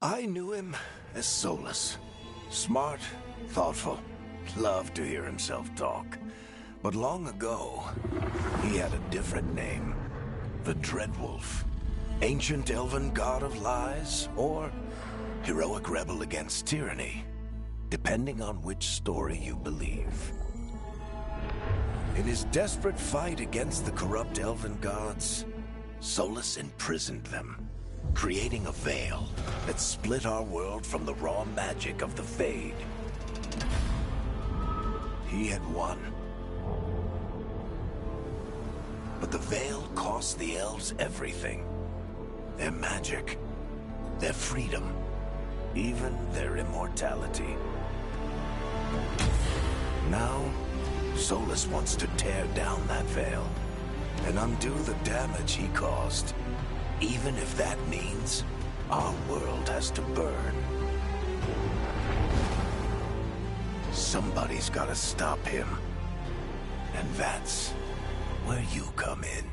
I knew him as Solus. Smart, thoughtful, loved to hear himself talk. But long ago, he had a different name. The Dreadwolf. Ancient elven god of lies, or heroic rebel against tyranny, depending on which story you believe. In his desperate fight against the corrupt elven gods, Solus imprisoned them, creating a veil that split our world from the raw magic of the Fade. He had won. But the veil cost the elves everything. Their magic, their freedom, even their immortality. Now, Solus wants to tear down that veil and undo the damage he caused, even if that means our world has to burn. Somebody's gotta stop him, and that's where you come in.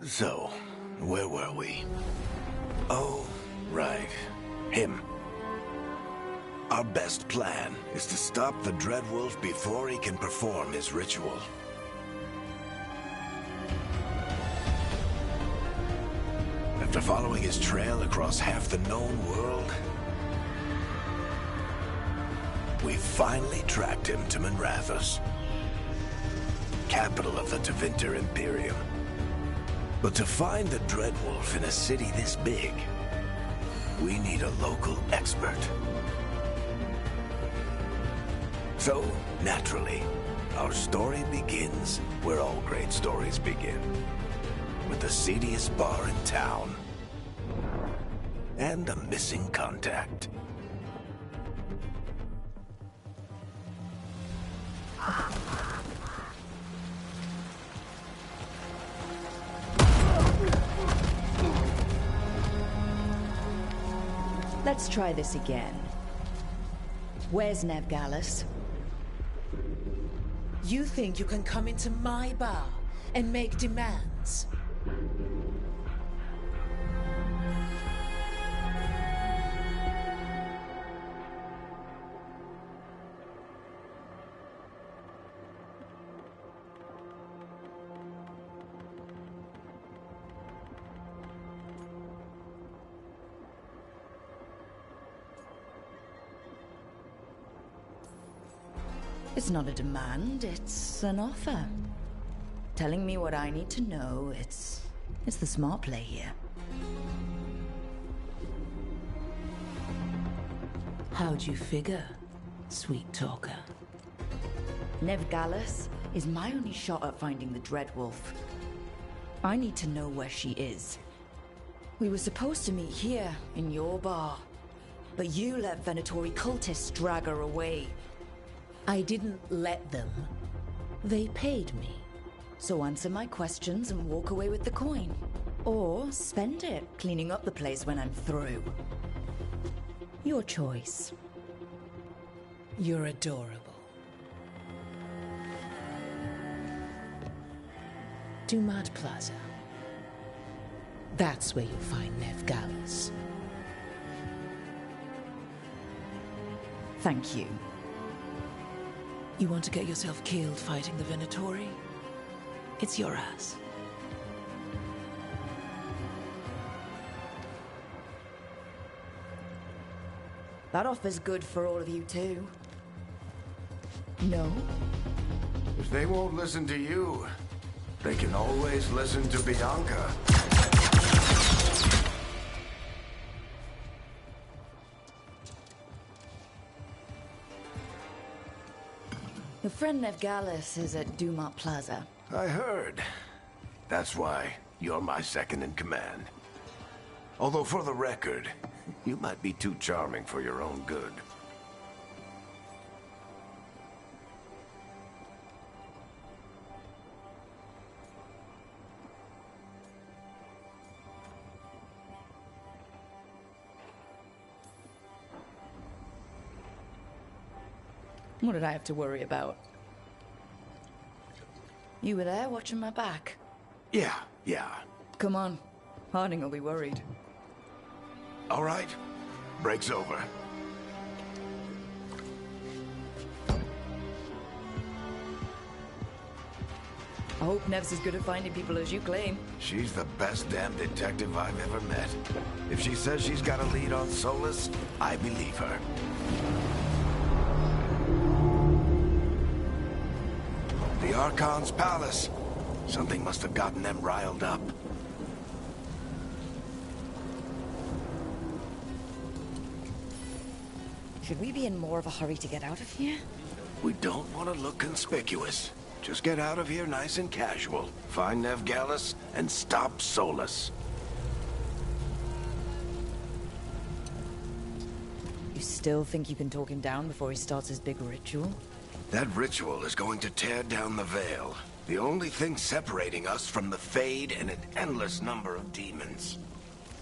So, where were we? Oh, right. Him. Our best plan is to stop the Dreadwolf before he can perform his ritual. After following his trail across half the known world, we finally tracked him to Minrathous, capital of the Tevinter Imperium. But to find the Dreadwolf in a city this big, we need a local expert. So, naturally, our story begins where all great stories begin. With the seediest bar in town. And a missing contact. Let's try this again. Where's Nevgalis? You think you can come into my bar and make demands? It's not a demand, it's an offer. Telling me what I need to know, it's the smart play here. How'd you figure, sweet talker? Nevgalis is my only shot at finding the Dreadwolf. I need to know where she is. We were supposed to meet here, in your bar. But you let Venatori cultists drag her away. I didn't let them. They paid me. So answer my questions and walk away with the coin. Or spend it cleaning up the place when I'm through. Your choice. You're adorable. Dumad Plaza. That's where you'll find Nevgalis. Thank you. You want to get yourself killed fighting the Venatori? It's your ass. That offer's good for all of you too. No? If they won't listen to you, they can always listen to Bianca. Your friend Nevgalis is at Dumont Plaza. I heard. That's why you're my second in command. Although for the record, you might be too charming for your own good. What did I have to worry about? You were there watching my back. Yeah. Come on. Harding will be worried. All right. Break's over. I hope Nev's as good at finding people as you claim. She's the best damn detective I've ever met. If she says she's got a lead on Solus, I believe her. The Archon's palace. Something must have gotten them riled up. Should we be in more of a hurry to get out of here? We don't want to look conspicuous. Just get out of here nice and casual. Find Nevgalis and stop Solus. You still think you can talk him down before he starts his big ritual? That ritual is going to tear down the veil. The only thing separating us from the Fade and an endless number of demons.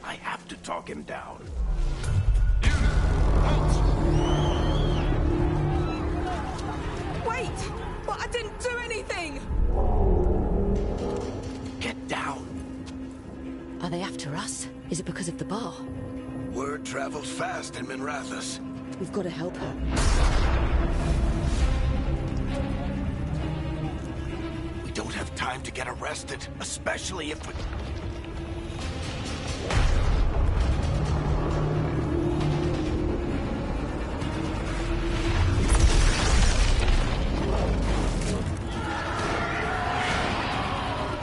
I have to talk him down. Wait! But I didn't do anything! Get down. Are they after us? Is it because of the bar? Word travels fast in Minrathous. We've got to help her. We don't have time to get arrested, especially if we...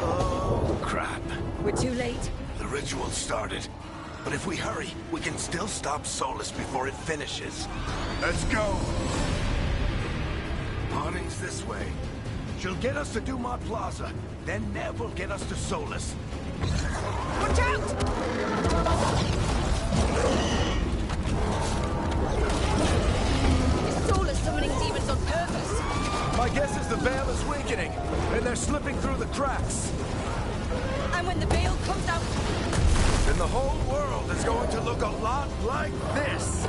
Oh, crap. We're too late. The ritual started. But if we hurry, we can still stop Solus before it finishes. Let's go! Harding's this way. She'll get us to Dumont Plaza, then Nev will get us to Solus. Watch out! Is Solus summoning demons on purpose? My guess is the veil is weakening, and they're slipping through the cracks. And when the veil comes out... Then the whole world is going to look a lot like this.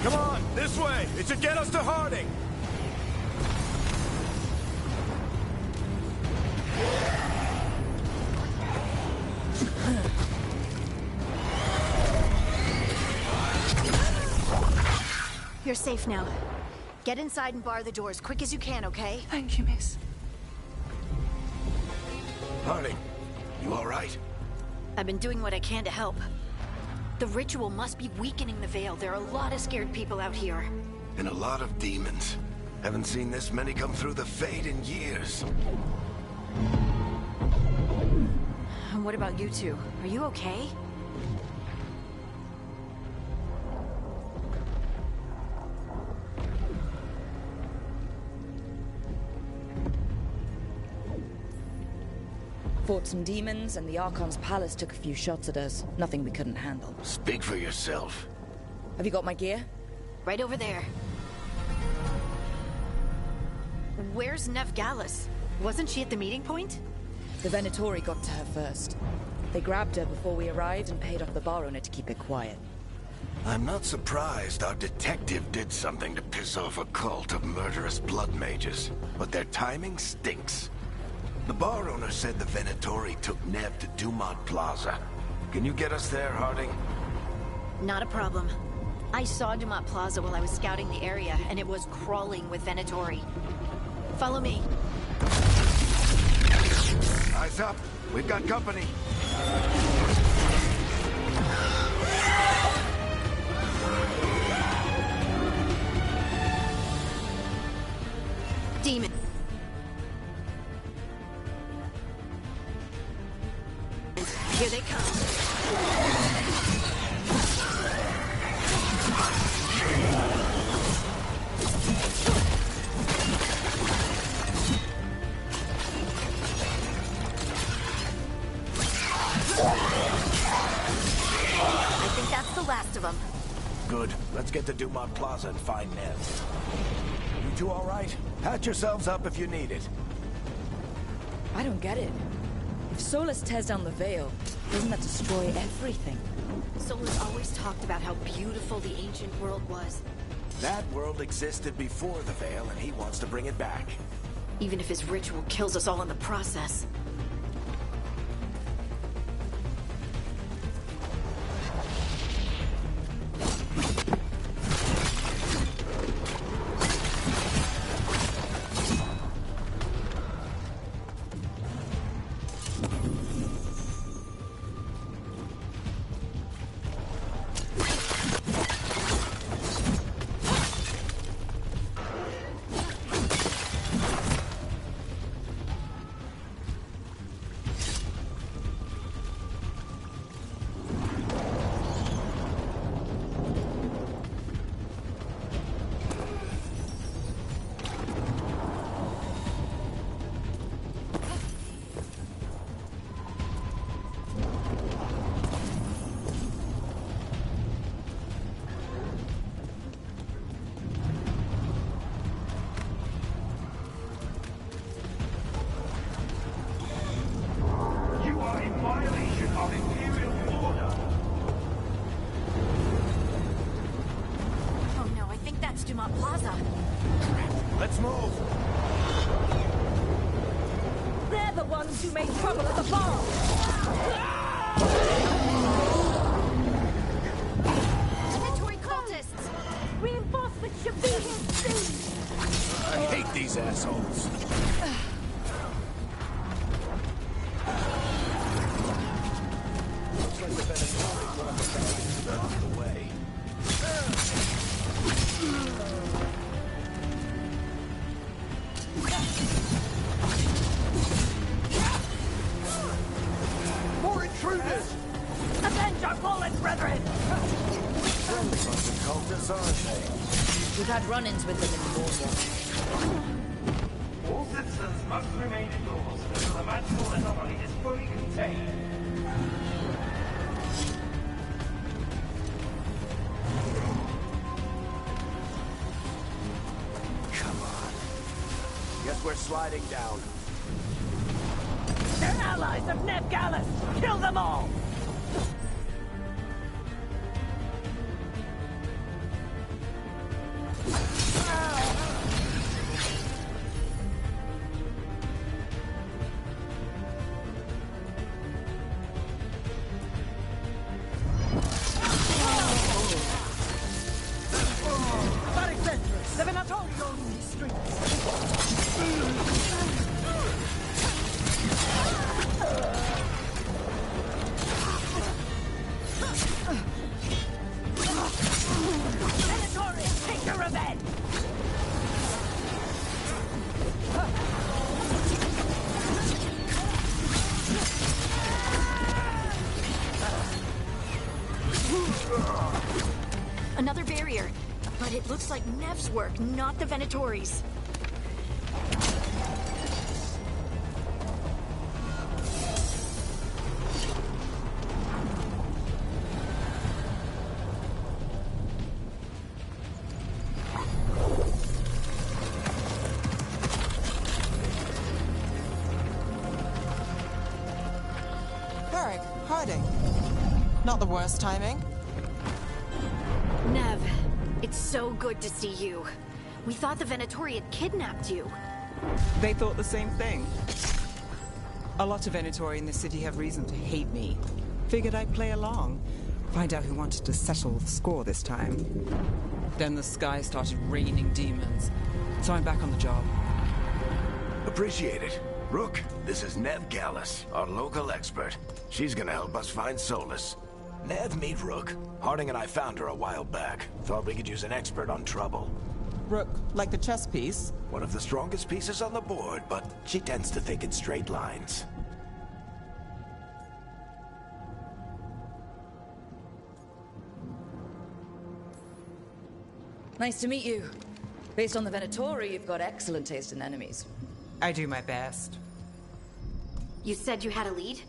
Come on, this way. It should get us to Harding. You're safe now. Get inside and bar the door as quick as you can, okay? Thank you, miss. Harding, you all right? I've been doing what I can to help. The ritual must be weakening the veil. There are a lot of scared people out here. And a lot of demons. Haven't seen this many come through the Fade in years. And what about you two? Are you okay? Fought some demons, and the Archon's palace took a few shots at us. Nothing we couldn't handle. Speak for yourself. Have you got my gear? Right over there. Where's Nev Gallus? Wasn't she at the meeting point? The Venatori got to her first. They grabbed her before we arrived and paid off the bar owner to keep it quiet. I'm not surprised our detective did something to piss off a cult of murderous blood mages, but their timing stinks. The bar owner said the Venatori took Nev to Dumont Plaza. Can you get us there, Harding? Not a problem. I saw Dumont Plaza while I was scouting the area, and it was crawling with Venatori. Follow me. Eyes up. We've got company. Demon. Here they come. I think that's the last of them. Good. Let's get to Dumont Plaza and find Nev. You two all right? Patch yourselves up if you need it. I don't get it. If Solus tears down the veil, doesn't that destroy everything? Solus always talked about how beautiful the ancient world was. That world existed before the veil, and he wants to bring it back. Even if his ritual kills us all in the process. the ones who made trouble at the bar! Inventory cultists! Reinforcements should be here soon! I hate these assholes. Looks like the Veilguard brought the bandits along the way. More intruders! Avenge our fallen brethren! Friendly bunch of cultists, aren't they? We've had run-ins with them in the war. All citizens must remain indoors until the magical anomaly is fully contained. Come on. Guess we're sliding down. They're allies of Neb Gallus! Kill them all! The Venatori on these streets! Venatori, take your revenge! Another barrier. But it looks like Nev's work, not the Venatori's. Varric, Harding. Not the worst timing. Nev, it's so good to see you. We thought the Venatori had kidnapped you. They thought the same thing. A lot of Venatori in the city have reason to hate me. Figured I'd play along. Find out who wanted to settle the score this time. Then the sky started raining demons. So I'm back on the job. Appreciate it. Rook, this is Neb Gallus, our local expert. She's gonna help us find Solus. Nev, meet Rook. Harding and I found her a while back. Thought we could use an expert on trouble. Rook, like the chess piece? One of the strongest pieces on the board, but she tends to think in straight lines. Nice to meet you. Based on the Venatori, you've got excellent taste in enemies. I do my best. You said you had a lead?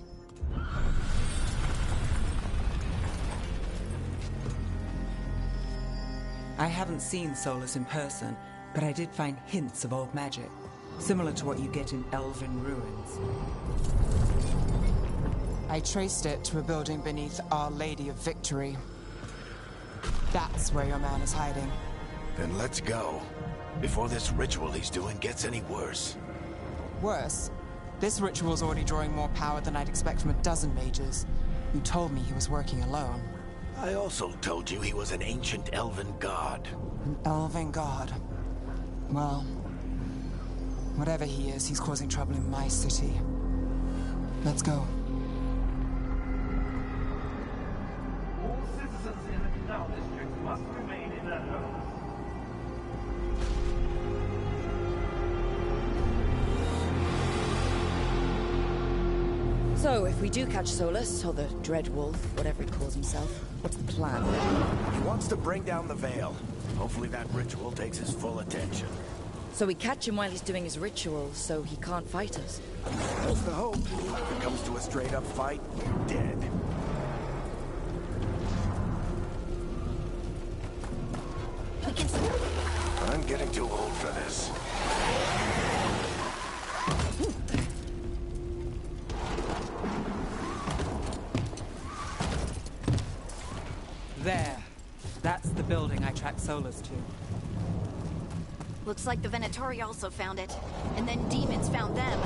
I haven't seen Solus in person, but I did find hints of old magic, similar to what you get in elven ruins. I traced it to a building beneath Our Lady of Victory. That's where your man is hiding. Then let's go. Before this ritual he's doing gets any worse. Worse, this ritual's already drawing more power than I'd expect from a dozen mages. You told me he was working alone. I also told you he was an ancient elven god. An elven god. Well, whatever he is, he's causing trouble in my city. Let's go. All citizens in the canal district must remain in their homes. So, if we do catch Solus, or the Dread Wolf, whatever he calls himself, what's the plan? He wants to bring down the Veil. Hopefully that ritual takes his full attention. So we catch him while he's doing his ritual, so he can't fight us. That's the hope. If it comes to a straight-up fight, we're dead. I'm getting too old for this. There. That's the building I tracked Solus to. Looks like the Venatori also found it. And then demons found them.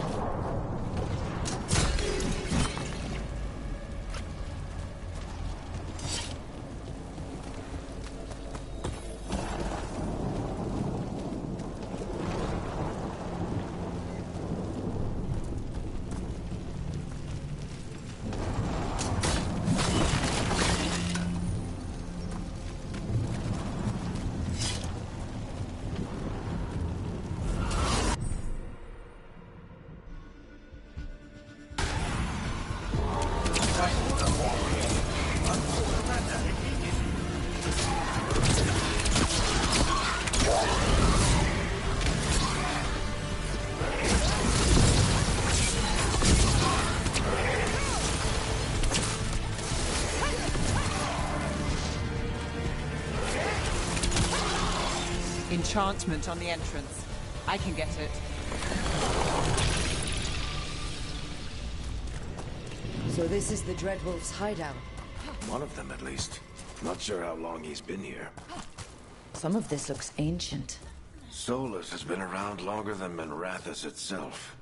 enchantment on the entrance. I can get it. So this is the Dreadwolf's hideout. One of them, at least. Not sure how long he's been here. Some of this looks ancient. Solus has been around longer than Minrathous itself.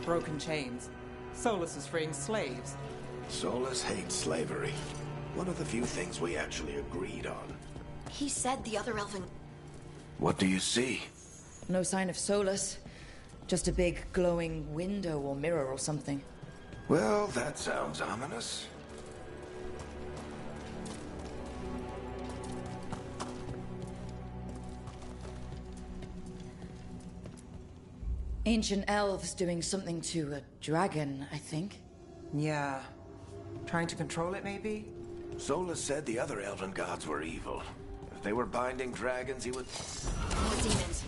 Broken chains. Solus is freeing slaves. Solus hates slavery. One of the few things we actually agreed on. He said the other elven... What do you see? No sign of Solus. Just a big glowing window or mirror or something. Well, that sounds ominous. Ancient elves doing something to a dragon, I think. Yeah. Trying to control it, maybe? Solus said the other elven gods were evil. If they were binding dragons, he would... More demons.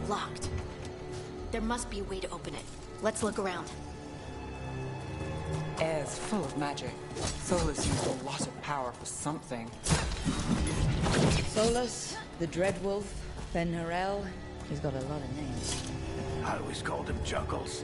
Locked. There must be a way to open it. Let's look around. Air's full of magic. Solus used a lot of power for something. Solus, the Dreadwolf, Ben Harel. He's got a lot of names. I always called him Juggles.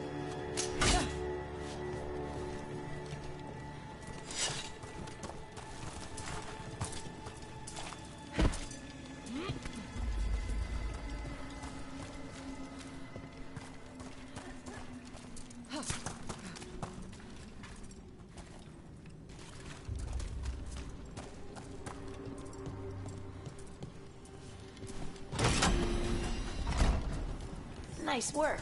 Nice work.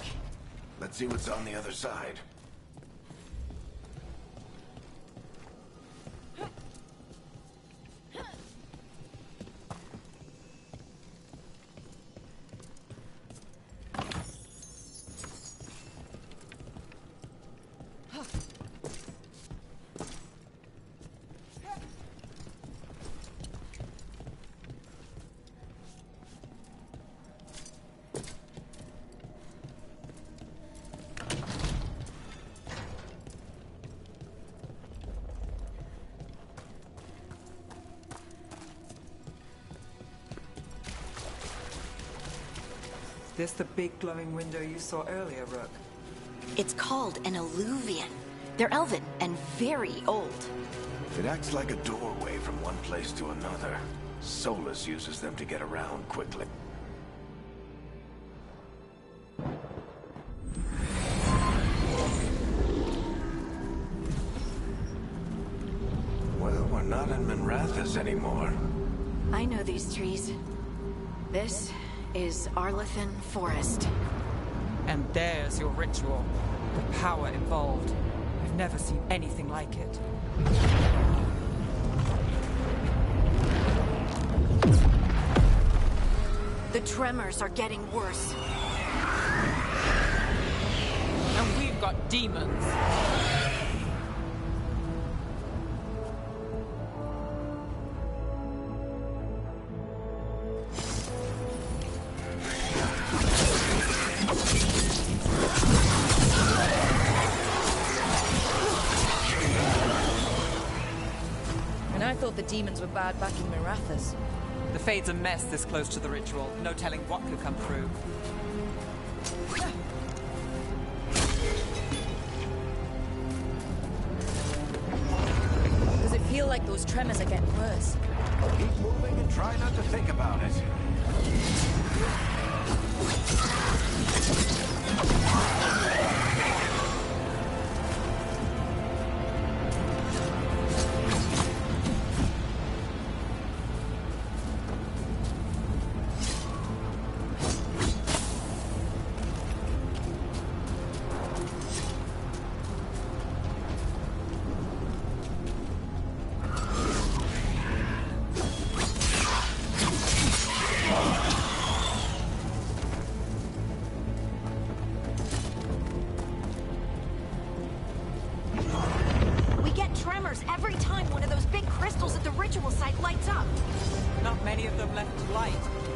Let's see what's on the other side. This the big glowing window you saw earlier, Rook? It's called an alluvian. They're elven and very old. It acts like a doorway from one place to another. Solus uses them to get around quickly. Well, we're not in Minrathous anymore. I know these trees. This is Arlethan Forest. And there's your ritual. The power involved. I've never seen anything like it. The tremors are getting worse. And we've got demons. I thought the demons were bad back in Minrathous. The Fade's a mess this close to the ritual. No telling what could come through. Does it feel like those tremors are getting worse? Keep moving and try not to think about it.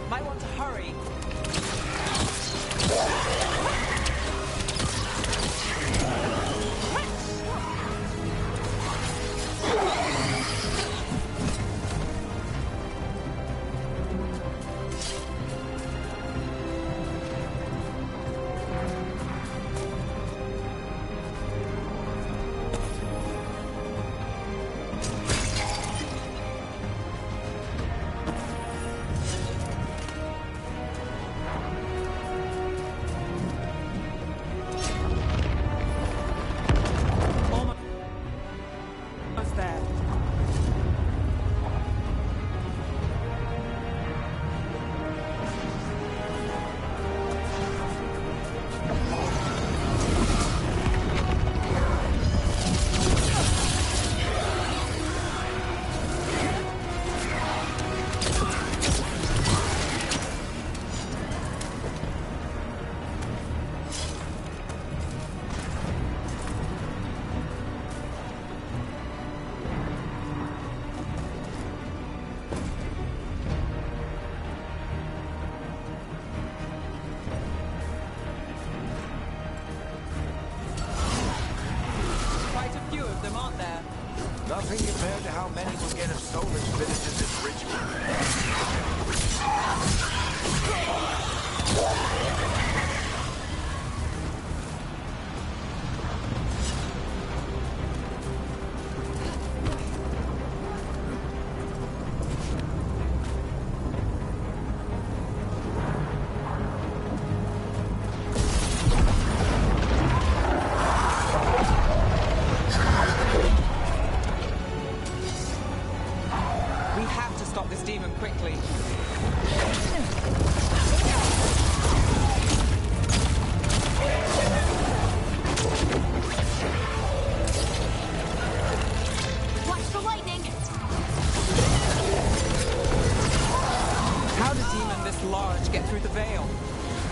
Might want to hurry. Nothing compared to how many will get if Solus finishes this ritual.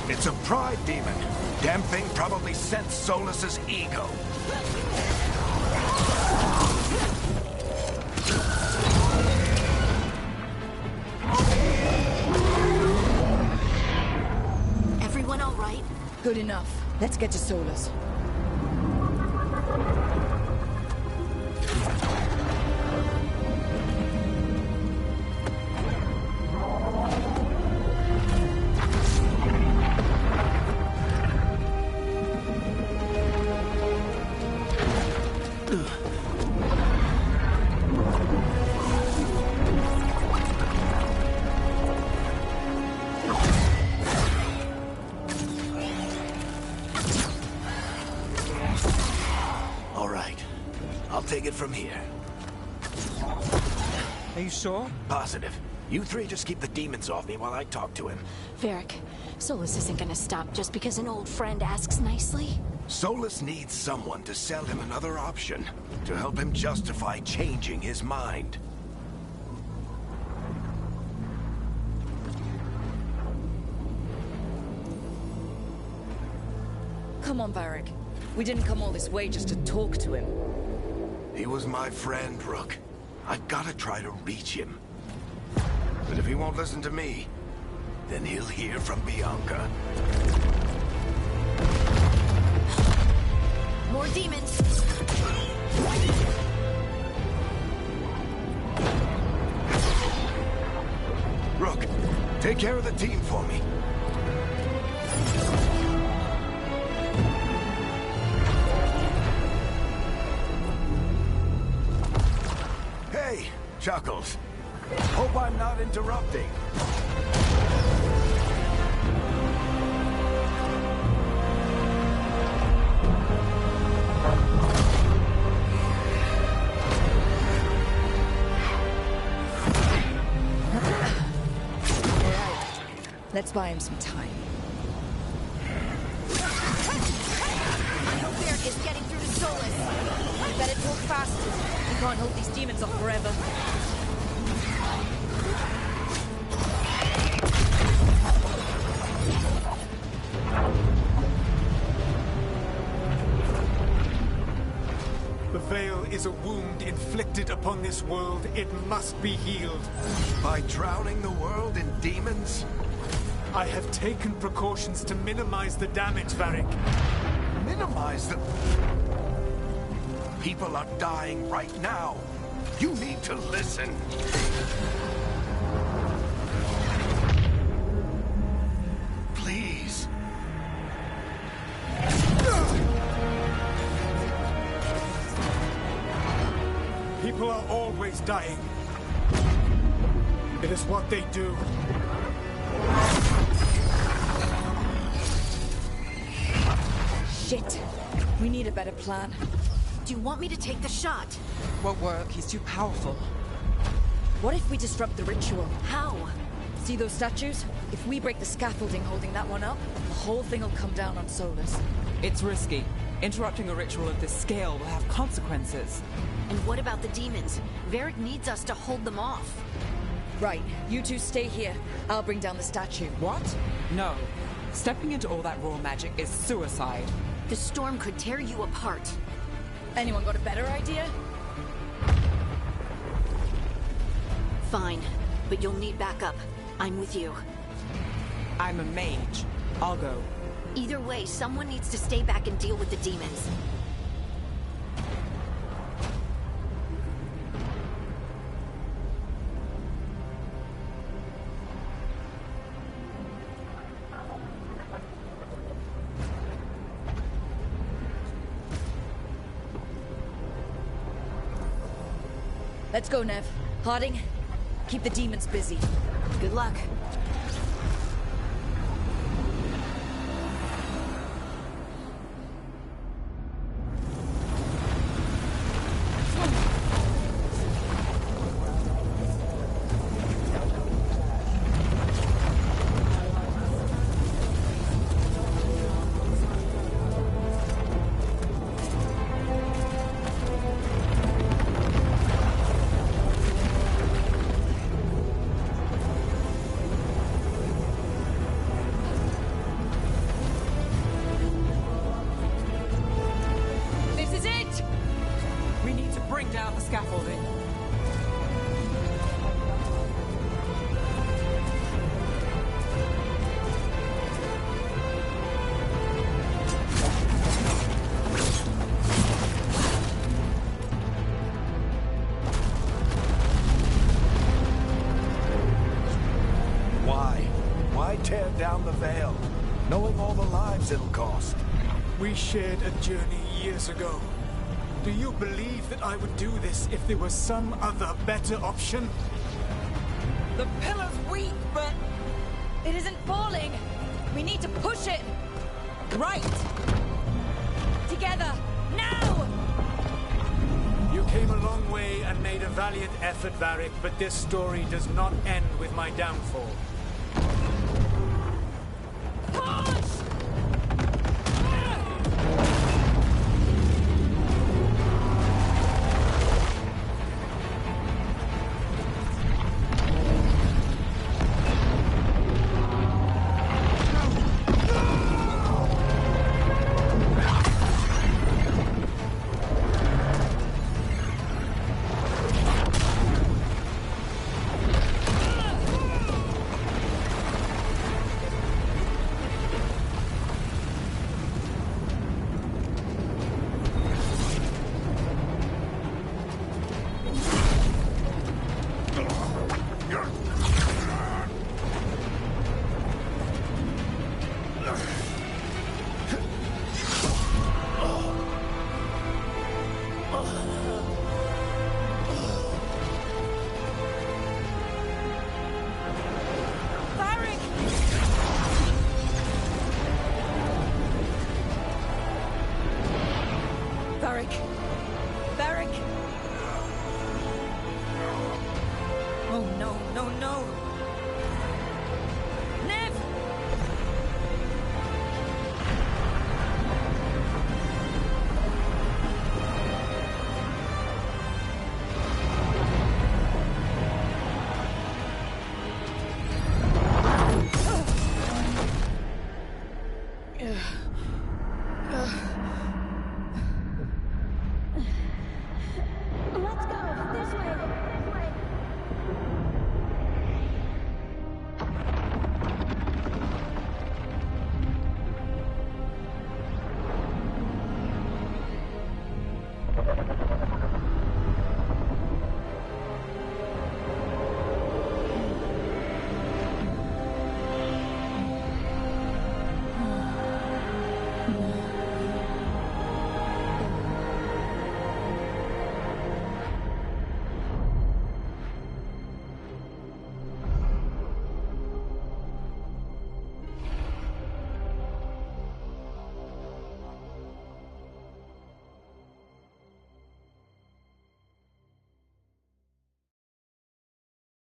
It's a pride demon. Damn thing probably sensed Solus's ego. Everyone all right? Good enough. Let's get to Solus. Take it from here. Are you sure? Positive. You three just keep the demons off me while I talk to him. Varric, Solus isn't gonna stop just because an old friend asks nicely. Solus needs someone to sell him another option, to help him justify changing his mind. Come on, Varric. We didn't come all this way just to talk to him. He was my friend, Rook. I've got to try to reach him. But if he won't listen to me, then he'll hear from Bianca. More demons! Rook, take care of the team for me. Hey, Chuckles. Hope I'm not interrupting. Let's buy him some time. I know Varric is getting through to Solus. We better talk faster. We can't hold these demons off forever. The Veil is a wound inflicted upon this world. It must be healed. By drowning the world in demons? I have taken precautions to minimize the damage, Varric. Minimize the... People are dying right now. You need to listen. Please. People are always dying. It is what they do. Shit. We need a better plan. Do you want me to take the shot? Won't work. He's too powerful. What if we disrupt the ritual? How? See those statues? If we break the scaffolding holding that one up, the whole thing will come down on Solus. It's risky. Interrupting a ritual of this scale will have consequences. And what about the demons? Varric needs us to hold them off. Right, you two stay here. I'll bring down the statue. What? No. Stepping into all that raw magic is suicide. The storm could tear you apart. Anyone got a better idea? Fine, but you'll need backup. I'm with you. I'm a mage. I'll go. Either way, someone needs to stay back and deal with the demons. Let's go, Nev. Harding, keep the demons busy. Good luck. Scaffolding. Why tear down the veil, knowing all the lives it'll cost? We shared a journey years ago. Do you believe that I would do this if there was some other better option? The pillar's weak, but... It isn't falling! We need to push it! Right! Together! Now! You came a long way and made a valiant effort, Varric, but this story does not end with my downfall. Varric! Oh no, no, no! Nev!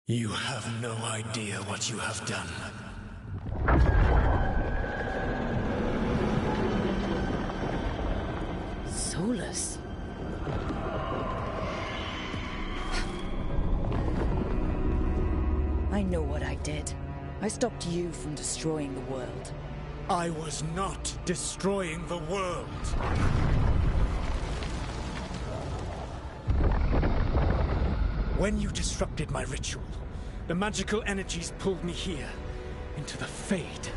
You have no idea what you have done. Solus? I know what I did. I stopped you from destroying the world. I was not destroying the world. When you disrupted my ritual, the magical energies pulled me here, into the Fade.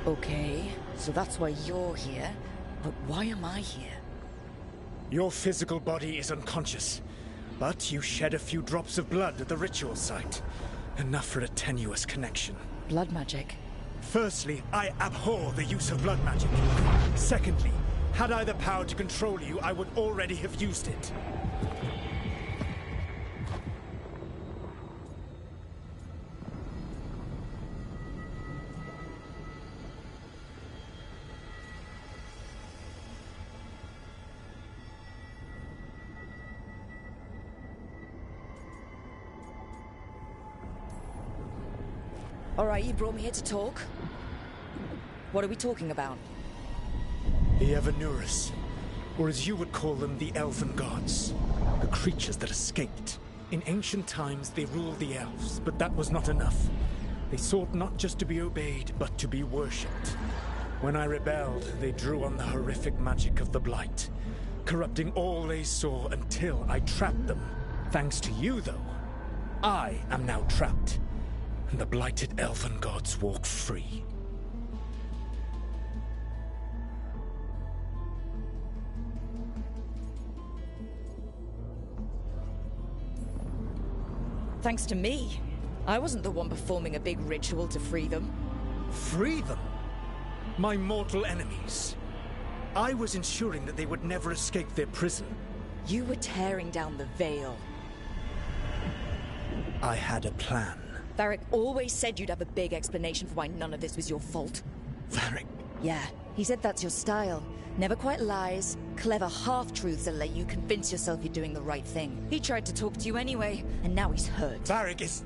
Okay, so that's why you're here. But why am I here? Your physical body is unconscious, but you shed a few drops of blood at the ritual site. Enough for a tenuous connection. Blood magic? Firstly, I abhor the use of blood magic. Secondly, had I the power to control you, I would already have used it. All right, you brought me here to talk. What are we talking about? The Evanurus, or as you would call them, the Elven Gods. The creatures that escaped. In ancient times, they ruled the elves, but that was not enough. They sought not just to be obeyed, but to be worshipped. When I rebelled, they drew on the horrific magic of the Blight, corrupting all they saw until I trapped them. Thanks to you, though, I am now trapped. And the blighted elven gods walk free. Thanks to me. I wasn't the one performing a big ritual to free them. Free them? My mortal enemies. I was ensuring that they would never escape their prison. You were tearing down the veil. I had a plan. Varric always said you'd have a big explanation for why none of this was your fault. Varric? Yeah, he said that's your style. Never quite lies, clever half-truths that let you convince yourself you're doing the right thing. He tried to talk to you anyway, and now he's hurt. Varric is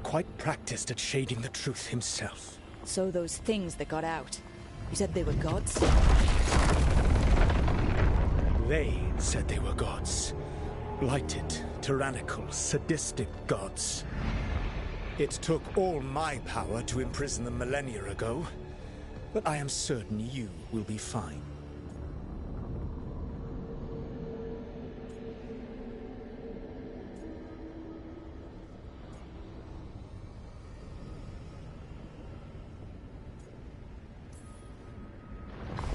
quite practiced at shading the truth himself. So those things that got out, you said they were gods? They said they were gods. Blighted, tyrannical, sadistic gods. It took all my power to imprison them millennia ago, but I am certain you will be fine.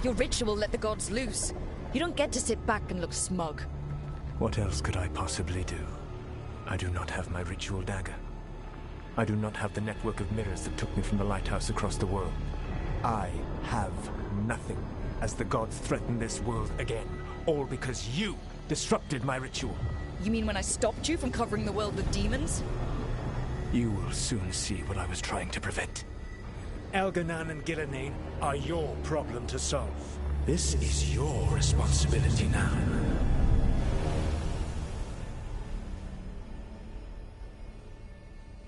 Your ritual let the gods loose. You don't get to sit back and look smug. What else could I possibly do? I do not have my ritual dagger. I do not have the network of mirrors that took me from the lighthouse across the world. I have nothing, as the gods threaten this world again, all because you disrupted my ritual. You mean when I stopped you from covering the world with demons? You will soon see what I was trying to prevent. Elganan and Gillenane are your problem to solve. This is your responsibility now.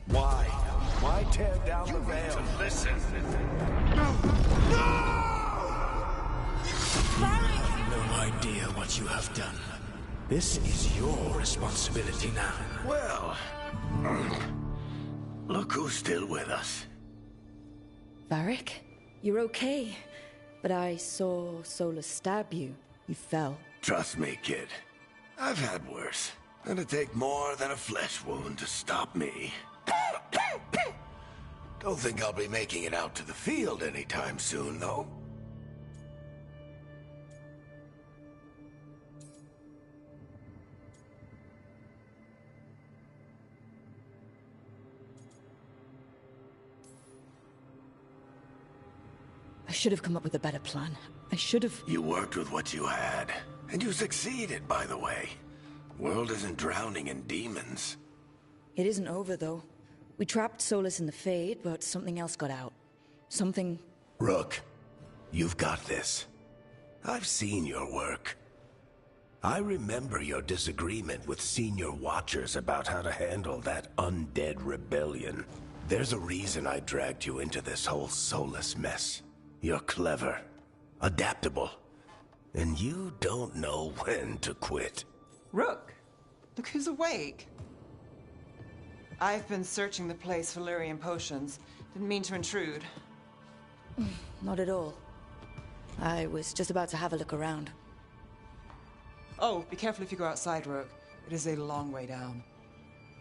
Why? Why tear down the veil? Listen. No idea what you have done. This is your responsibility now. Well, look who's still with us. Varric? You're okay. But I saw Solus stab you. You fell. Trust me, kid. I've had worse. It'd take more than a flesh wound to stop me. Don't think I'll be making it out to the field anytime soon, though. I should have come up with a better plan. I should have... You worked with what you had, and you succeeded, by the way. World isn't drowning in demons. It isn't over, though. We trapped Solus in the Fade, but something else got out. Something... Rook, you've got this. I've seen your work. I remember your disagreement with senior watchers about how to handle that undead rebellion. There's a reason I dragged you into this whole soulless mess. You're clever, adaptable, and you don't know when to quit. Rook, look who's awake. I've been searching the place for Lyrian potions. Didn't mean to intrude. Not at all. I was just about to have a look around. Oh, be careful if you go outside, Rook. It is a long way down.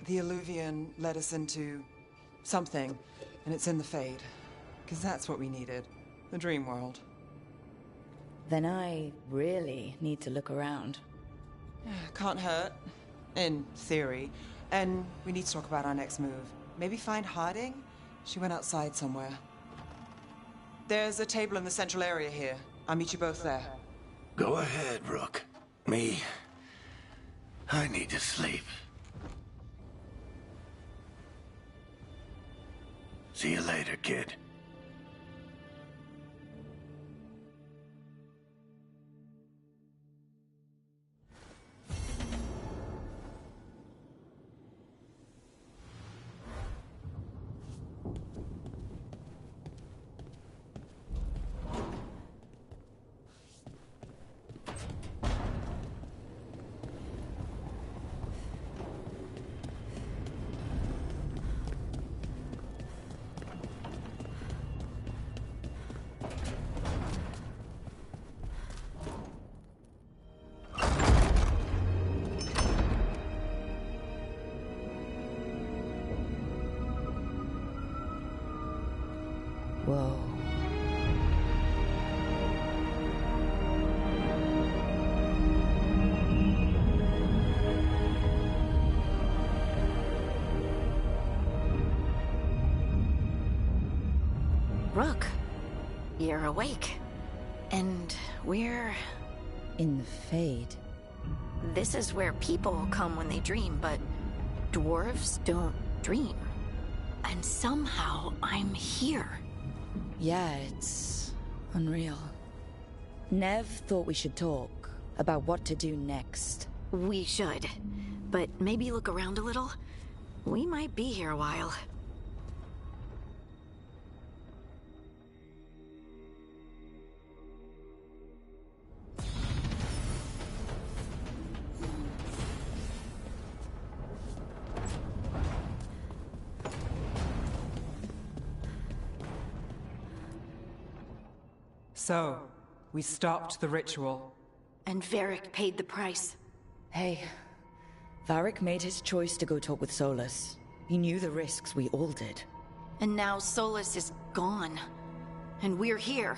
The Illuvian led us into something, and it's in the Fade. Because that's what we needed. The dream world. Then I really need to look around. Can't hurt. In theory. And we need to talk about our next move. Maybe find Harding? She went outside somewhere. There's a table in the central area here. I'll meet you both there. Go ahead, Rook. I need to sleep. See you later, kid. Whoa. Rook, you're awake. And we're... In the Fade. This is where people come when they dream, but dwarves don't dream. And somehow I'm here. Yeah, it's unreal. Nev thought we should talk about what to do next. We should. But maybe look around a little. We might be here a while. So, we stopped the ritual. And Varric paid the price. Hey, Varric made his choice to go talk with Solus. He knew the risks, we all did. And now Solus is gone. And we're here.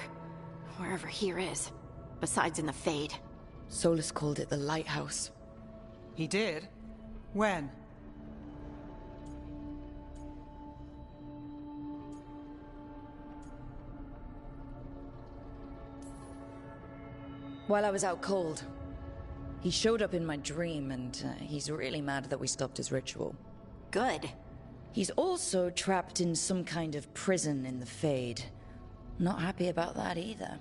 Wherever here is. Besides in the Fade. Solus called it the Lighthouse. He did? When? While I was out cold. He showed up in my dream, and he's really mad that we stopped his ritual. Good. He's also trapped in some kind of prison in the Fade. Not happy about that either.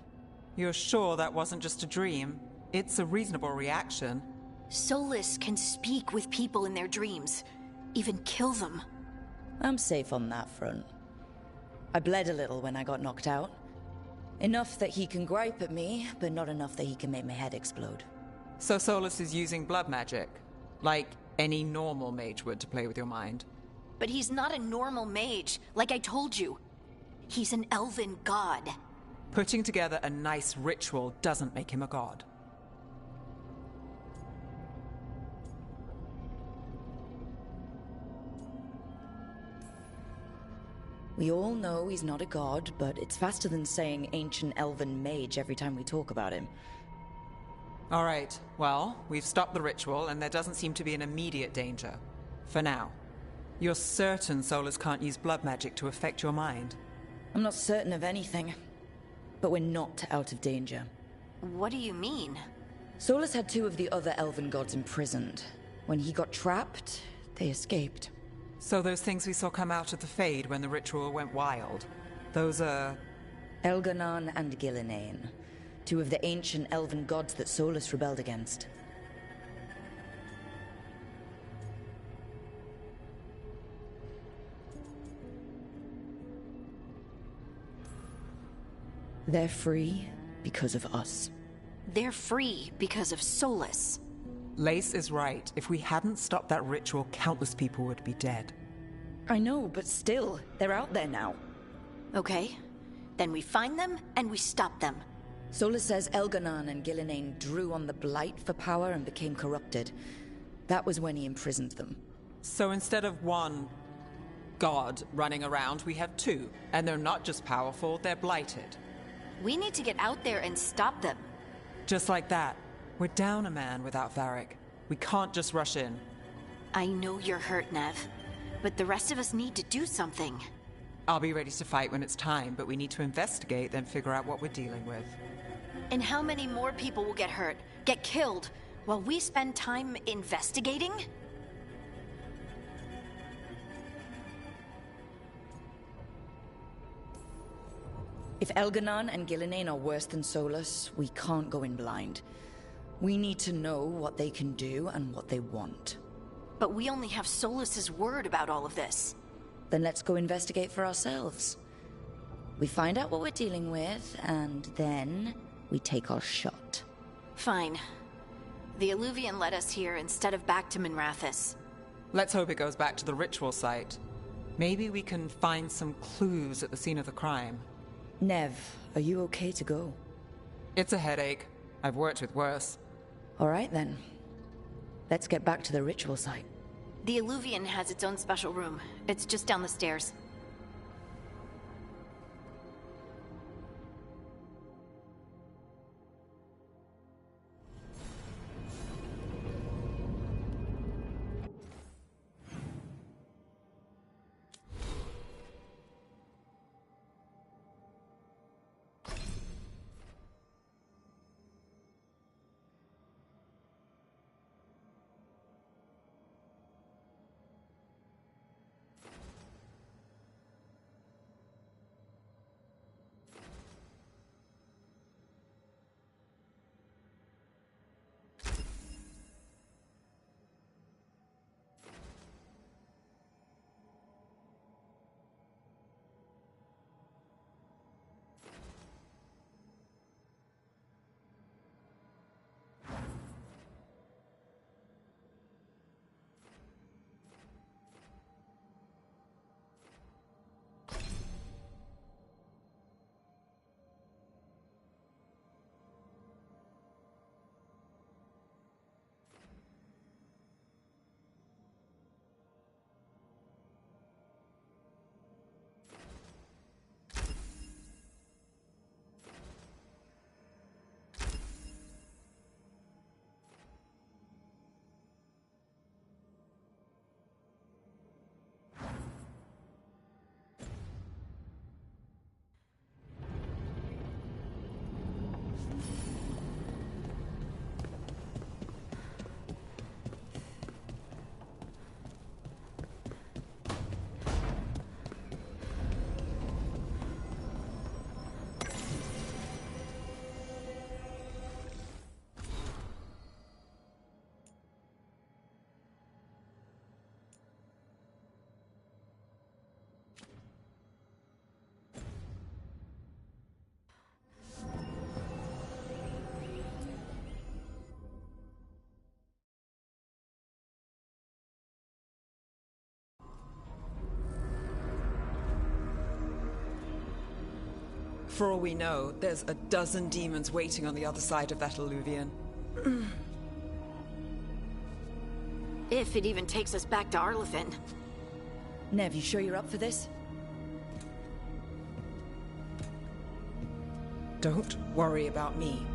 You're sure that wasn't just a dream? It's a reasonable reaction. Solus can speak with people in their dreams. Even kill them. I'm safe on that front. I bled a little when I got knocked out. Enough that he can gripe at me, but not enough that he can make my head explode. So Solus is using blood magic? Like any normal mage would to play with your mind? But he's not a normal mage, like I told you. He's an elven god. Putting together a nice ritual doesn't make him a god. We all know he's not a god, but it's faster than saying ancient elven mage every time we talk about him. All right, well, we've stopped the ritual and there doesn't seem to be an immediate danger. For now. You're certain Solus can't use blood magic to affect your mind? I'm not certain of anything, but we're not out of danger. What do you mean? Solus had two of the other elven gods imprisoned. When he got trapped, they escaped. So those things we saw come out of the Fade when the ritual went wild, those are... Elganon and Gillinane, two of the ancient elven gods that Solus rebelled against. They're free because of us. They're free because of Solus. Lace is right. If we hadn't stopped that ritual, countless people would be dead. I know, but still, they're out there now. Okay. Then we find them, and we stop them. Solus says Elganon and Gillenane drew on the Blight for power and became corrupted. That was when he imprisoned them. So instead of one god running around, we have two. And they're not just powerful, they're blighted. We need to get out there and stop them. Just like that. We're down a man without Varric. We can't just rush in. I know you're hurt, Nev. But the rest of us need to do something. I'll be ready to fight when it's time, but we need to investigate, then figure out what we're dealing with. And how many more people will get hurt, get killed, while we spend time investigating? If Elganon and Gillenane are worse than Solus, we can't go in blind. We need to know what they can do and what they want. But we only have Solus's word about all of this. Then let's go investigate for ourselves. We find out what we're dealing with, and then we take our shot. Fine. The Illuvian led us here instead of back to Minrathous. Let's hope it goes back to the ritual site. Maybe we can find some clues at the scene of the crime. Nev, are you okay to go? It's a headache. I've worked with worse. All right, then. Let's get back to the ritual site. The Illuvian has its own special room. It's just down the stairs. For all we know, there's a dozen demons waiting on the other side of that Illuvian. If it even takes us back to Arlefin. Nev, you sure you're up for this? Don't worry about me.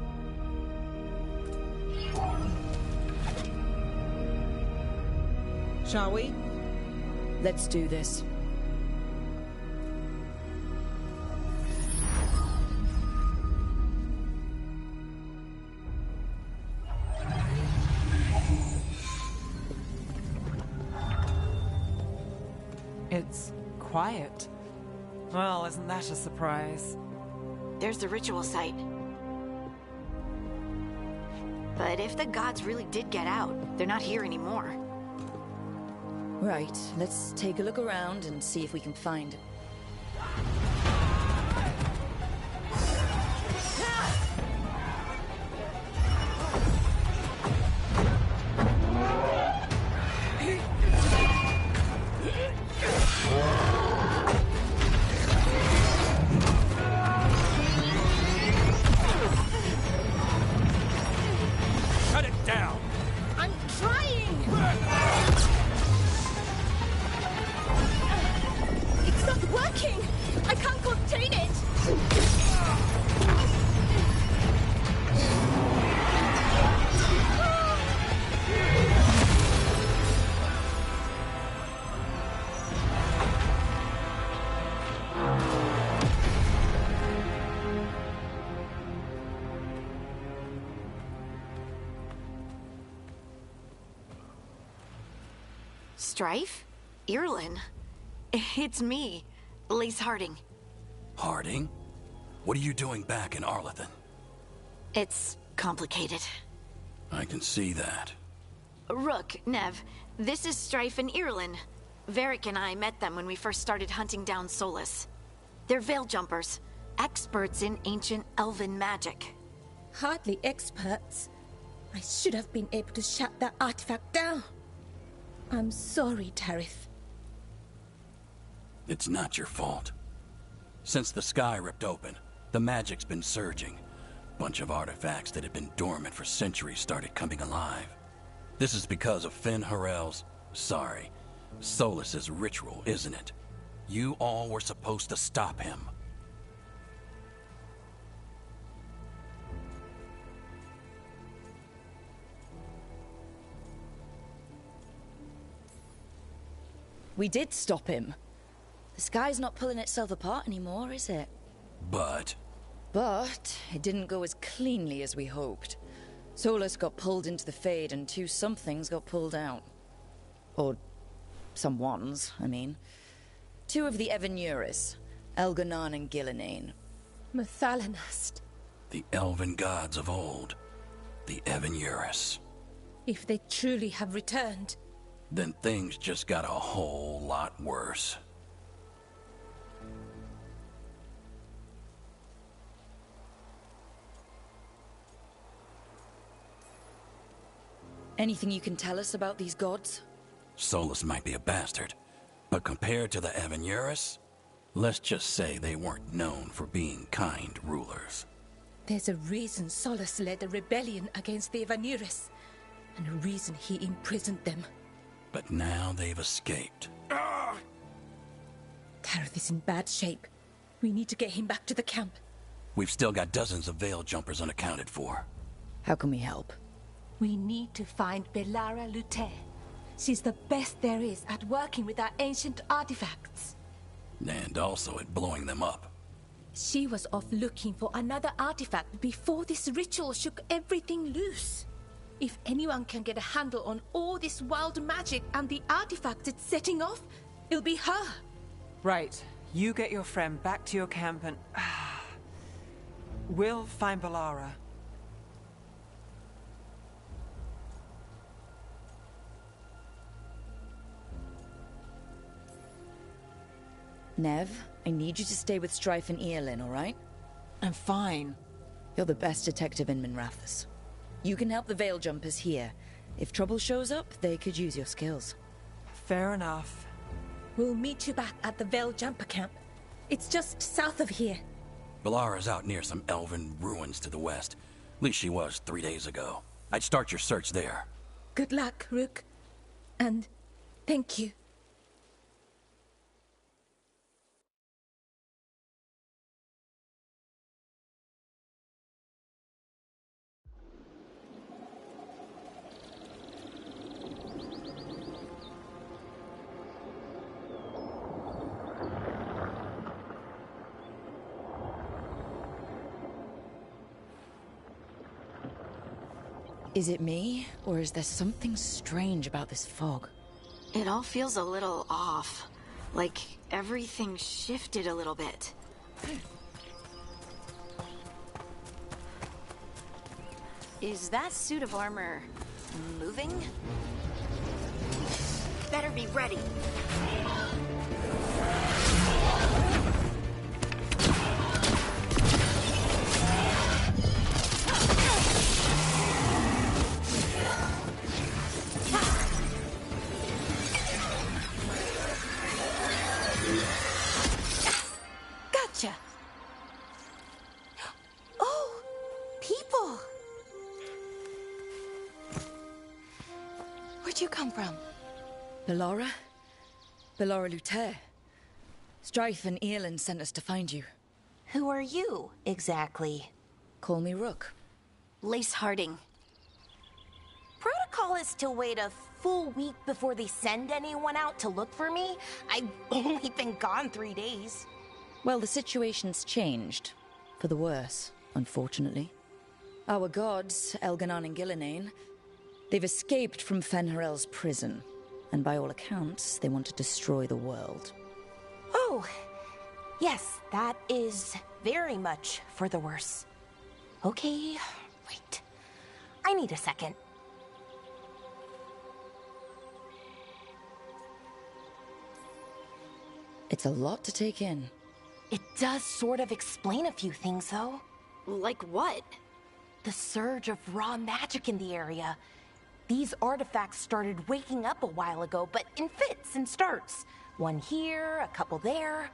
Shall we? Let's do this. It's quiet. Well, isn't that a surprise? There's the ritual site. But if the gods really did get out, they're not here anymore. Right, let's take a look around and see if we can find... Strife? Irlin? It's me, Lace Harding. Harding? What are you doing back in Arlethan? It's complicated. I can see that. Rook, Nev, this is Strife and Irlin. Varric and I met them when we first started hunting down Solus. They're veil jumpers, experts in ancient elven magic. Hardly experts. I should have been able to shut that artifact down. I'm sorry, Tarith. It's not your fault. Since the sky ripped open, the magic's been surging. Bunch of artifacts that had been dormant for centuries started coming alive. This is because of Solus's ritual, isn't it? You all were supposed to stop him. We did stop him. The sky's not pulling itself apart anymore, is it? But it didn't go as cleanly as we hoped. Solus got pulled into the Fade and two somethings got pulled out. Or someones, I mean. Two of the Evanuris, Elganan and Gillinane. Mathalanast. the elven gods of old, the Evanuris. If they truly have returned, then things just got a whole lot worse. Anything you can tell us about these gods? Solus might be a bastard, but compared to the Evanuris, let's just say they weren't known for being kind rulers. There's a reason Solus led a rebellion against the Evanuris, and a reason he imprisoned them. But now they've escaped. Tareth is in bad shape. We need to get him back to the camp. We've still got dozens of veil jumpers unaccounted for. How can we help? We need to find Belara Lute. She's the best there is at working with our ancient artifacts. And also at blowing them up. She was off looking for another artifact before this ritual shook everything loose. If anyone can get a handle on all this wild magic and the artifacts it's setting off, it'll be her. Right. You get your friend back to your camp and... we'll find Belara. Nev, I need you to stay with Strife and Eolin, all right? I'm fine. You're the best detective in Minrathous. You can help the Veil Jumpers here. If trouble shows up, they could use your skills. Fair enough. We'll meet you back at the Veil Jumper camp. It's just south of here. Belara's out near some elven ruins to the west. At least she was 3 days ago. I'd start your search there. Good luck, Rook. And thank you. Is it me, or is there something strange about this fog? It all feels a little off. Like everything shifted a little bit. Is that suit of armor moving? Better be ready. Gotcha. Oh, people. Where'd you come from? Belara? Belara Lute. Strife and Eolin sent us to find you. Who are you, exactly? Call me Rook. Lace Harding. Protocol is to wait a full week before they send anyone out to look for me. I've only been gone 3 days. Well, the situation's changed. For the worse, unfortunately. Our gods, Elganan and Gillinane, they've escaped from Fen'Harel's prison. And by all accounts, they want to destroy the world. Oh, yes, that is very much for the worse. Okay, wait. I need a second. It's a lot to take in. It does sort of explain a few things, though. Like what? The surge of raw magic in the area. These artifacts started waking up a while ago, but in fits and starts. One here, a couple there.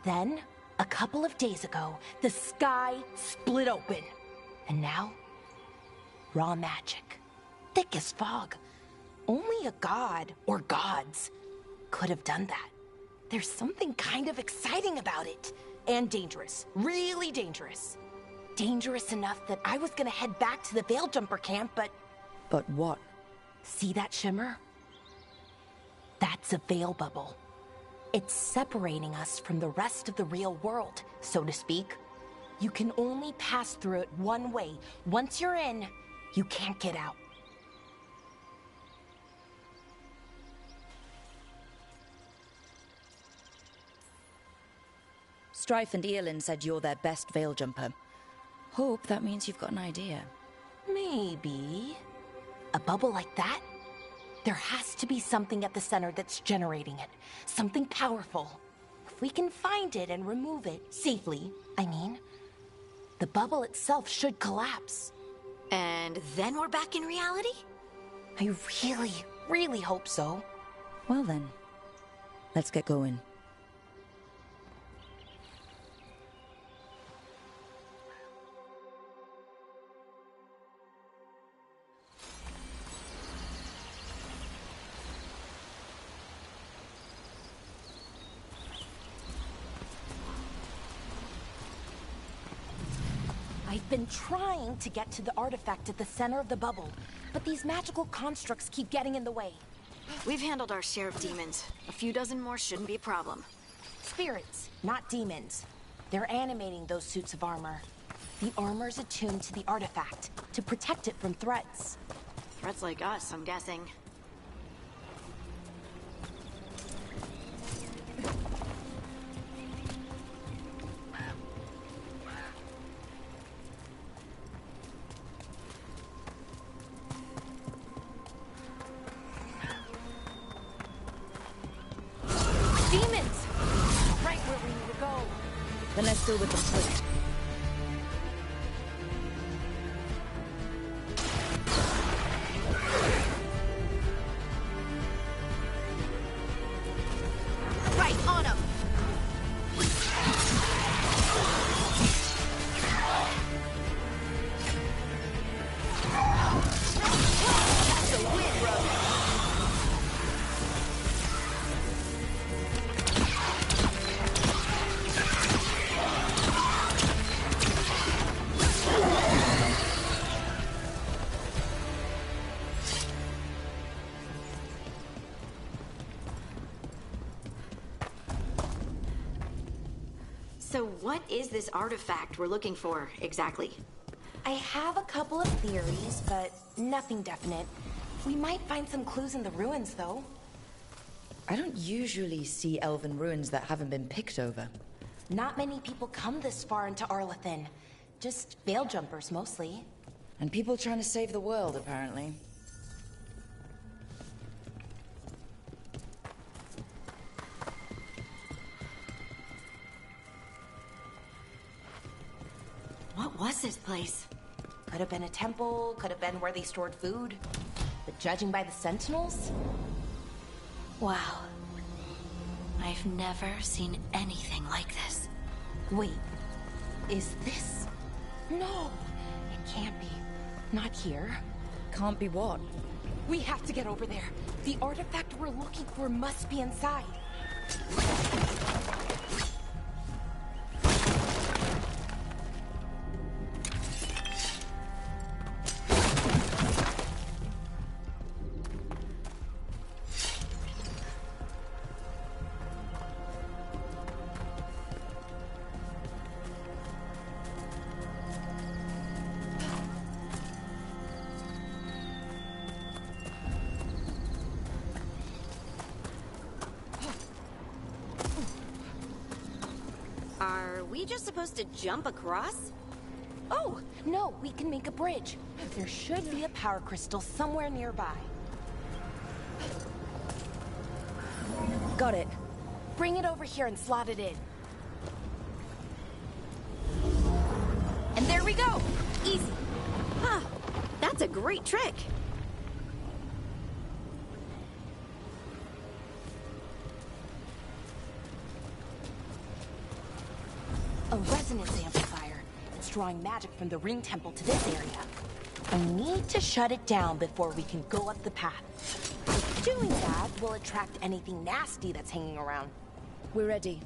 Then, a couple of days ago, the sky split open. And now, raw magic. Thick as fog. Only a god, or gods, could have done that. There's something kind of exciting about it. And dangerous. Really dangerous. Dangerous enough that I was gonna head back to the Veilgjumper camp, but... But what? See that shimmer? That's a veil bubble. It's separating us from the rest of the real world, so to speak. You can only pass through it one way. Once you're in, you can't get out. Strife and Earlin said you're their best Veilgjumper. Hope that means you've got an idea. Maybe. A bubble like that? There has to be something at the center that's generating it. Something powerful. If we can find it and remove it, safely, I mean, the bubble itself should collapse. And then we're back in reality? I really, really hope so. Well then, let's get going. I've been trying to get to the artifact at the center of the bubble, but these magical constructs keep getting in the way. We've handled our share of demons. A few dozen more shouldn't be a problem. Spirits, not demons. They're animating those suits of armor. The armor's attuned to the artifact, to protect it from threats. Threats like us, I'm guessing. Demons! Right where we need to go. Then let's deal with them quick. Right, on him! That's a win, brother! So what is this artifact we're looking for, exactly? I have a couple of theories, but nothing definite. We might find some clues in the ruins, though. I don't usually see elven ruins that haven't been picked over. Not many people come this far into Arlathan. Just Veiljumpers, mostly. And people trying to save the world, apparently. What was this place? Could have been a temple, could have been where they stored food. But judging by the sentinels... Wow. I've never seen anything like this. Wait, is this... No, it can't be. Not here. Can't be what? We have to get over there. The artifact we're looking for must be inside. Are we just supposed to jump across? Oh, no, we can make a bridge. There should be a power crystal somewhere nearby. Got it. Bring it over here and slot it in. And there we go! Easy. Huh. That's a great trick. A resonance amplifier. It's drawing magic from the ring temple to this area. I need to shut it down before we can go up the path. Doing that will attract anything nasty that's hanging around. We're ready.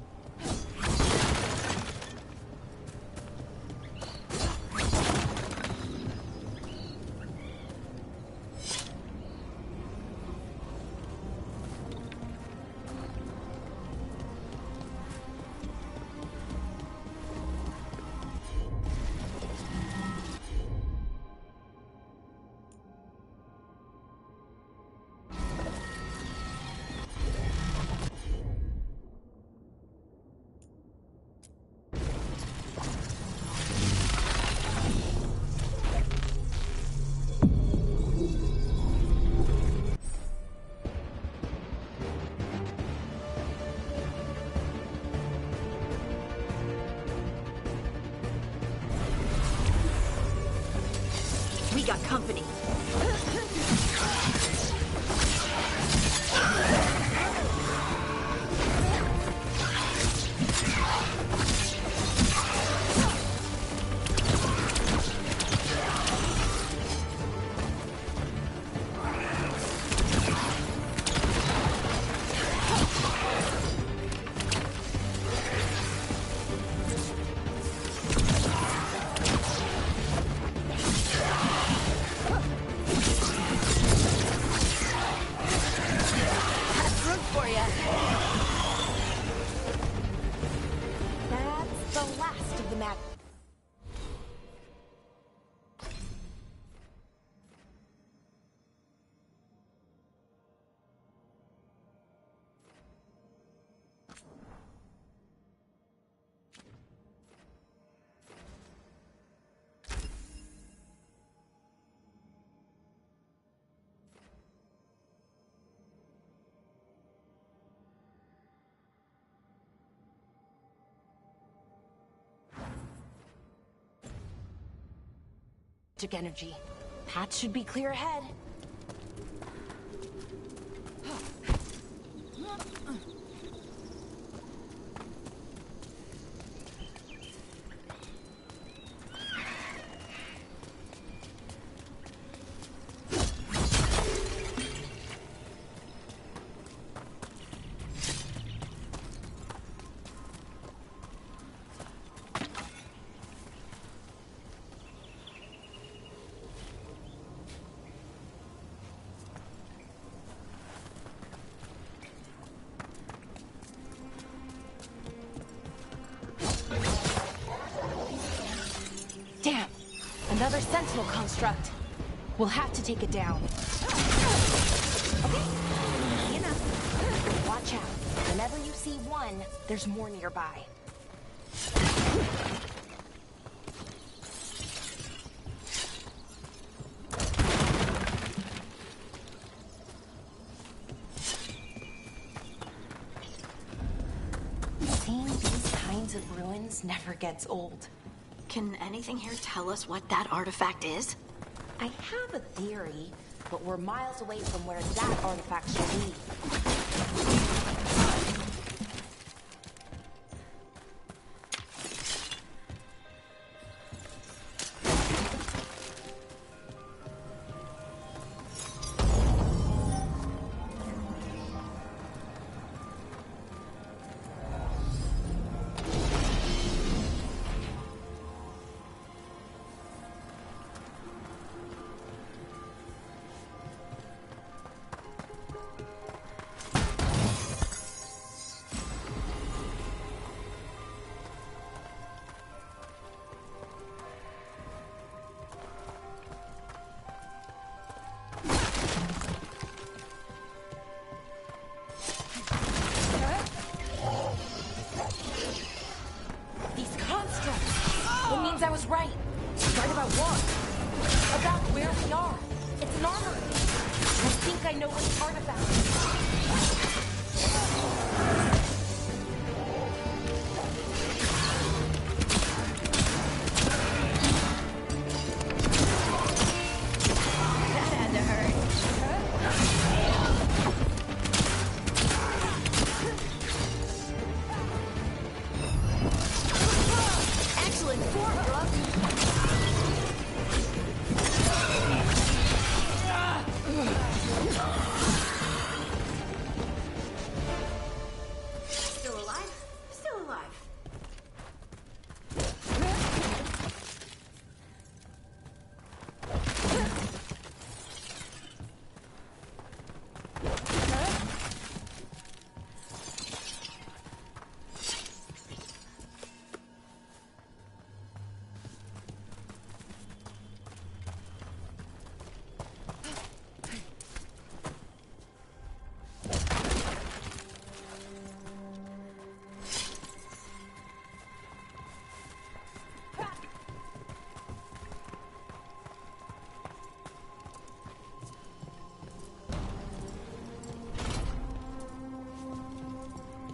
We got company. That's the last of the mag. Magic energy. Path should be clear ahead. Damn! Another sentinel construct. We'll have to take it down. Okay. Enough. Watch out. Whenever you see one, there's more nearby. Seeing these kinds of ruins never gets old. Can anything here tell us what that artifact is? I have a theory, but we're miles away from where that artifact should be. means I was right. Right about what? About where we are. It's an armory. I think I know which artifact. That had to hurt. Excellent form, Brooke. Still alive? Still alive.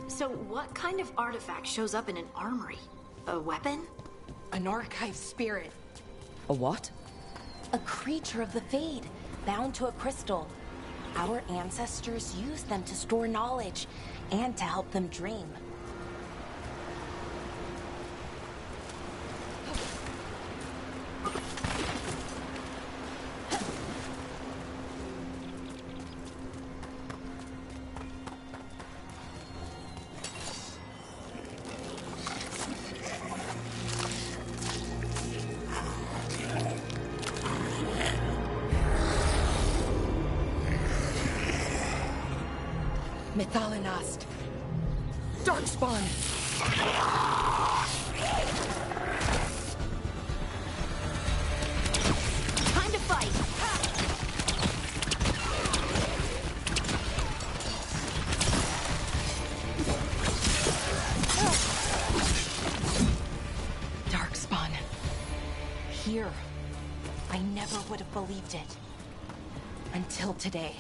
So what kind of artifact shows up in an armory? A weapon? An archive spirit. A what? A creature of the Fade, bound to a crystal. Our ancestors used them to store knowledge and to help them dream. Methalinast. Darkspawn. Time to fight. Darkspawn. Here. I never would have believed it. Until today.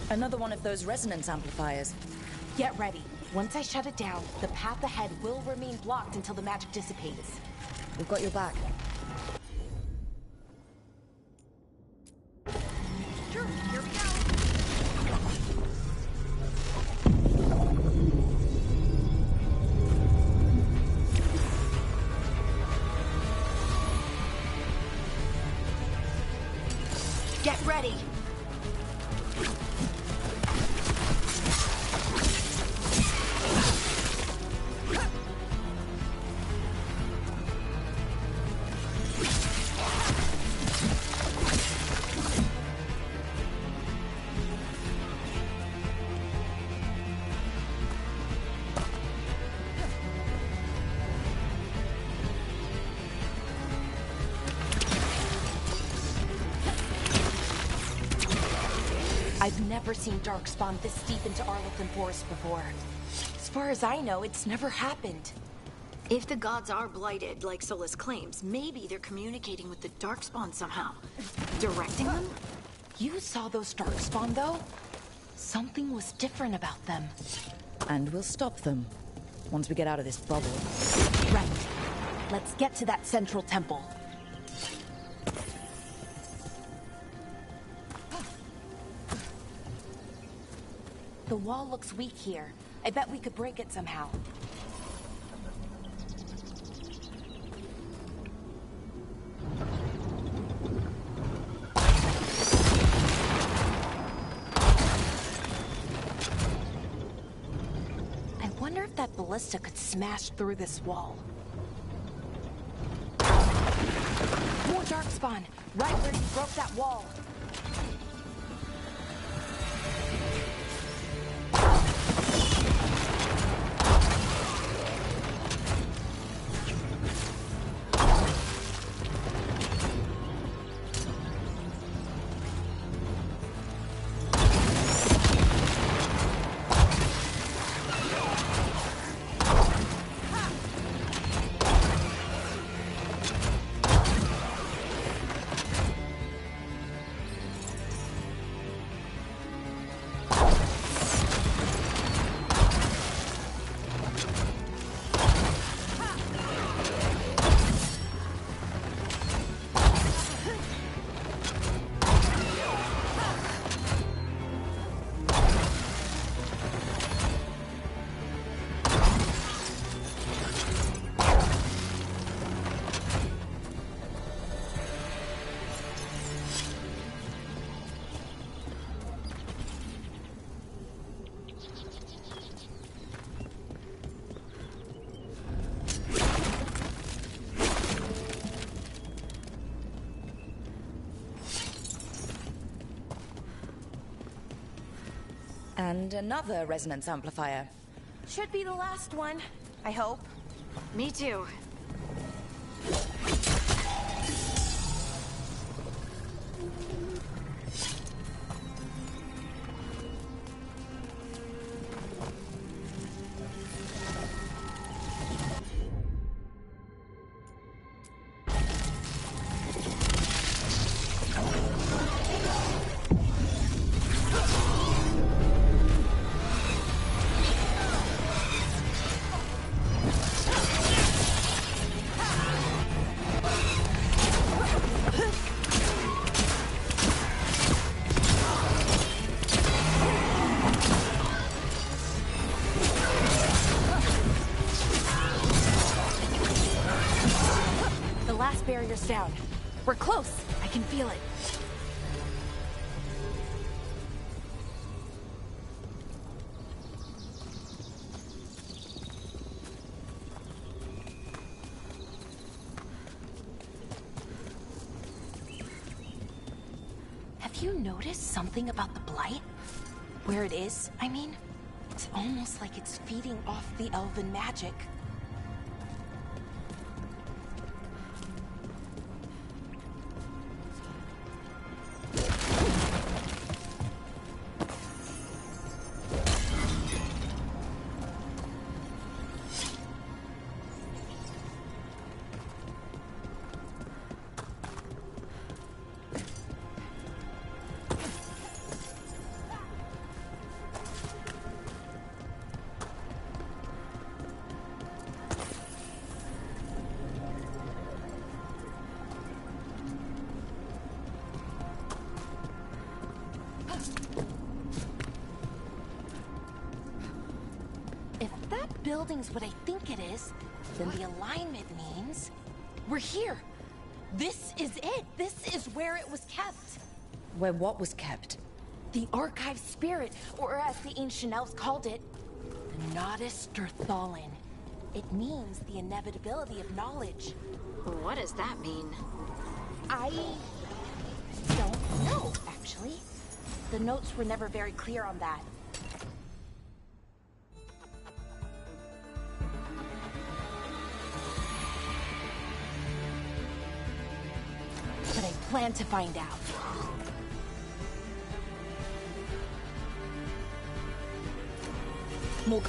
Another one of those resonance amplifiers. Get ready. Once I shut it down, the path ahead will remain blocked until the magic dissipates. We've got your back. Sure, here we go. Get ready. I've never seen Darkspawn this deep into Arlington Forest before. As far as I know, it's never happened. If the gods are blighted, like Solus claims, maybe they're communicating with the Darkspawn somehow. Directing them? You saw those Darkspawn, though? Something was different about them. And we'll stop them. Once we get out of this bubble. Right. Let's get to that central temple. The wall looks weak here. I bet we could break it somehow. wonder if that ballista could smash through this wall. More darkspawn, right where you broke that wall. And another resonance amplifier. Should be the last one, I hope. Me too. Barrier's down. We're close. I can feel it. Have you noticed something about the blight? Where it is, I mean? It's almost like it's feeding off the elven magic. Building's what I think it is, then the alignment means we're here. This is it. This is where it was kept. Where what was kept? The archive spirit, or as the ancient elves called it, the Nodus Derthalin. It means the inevitability of knowledge. What does that mean? I don't know, actually. The notes were never very clear on that. But I plan to find out. More.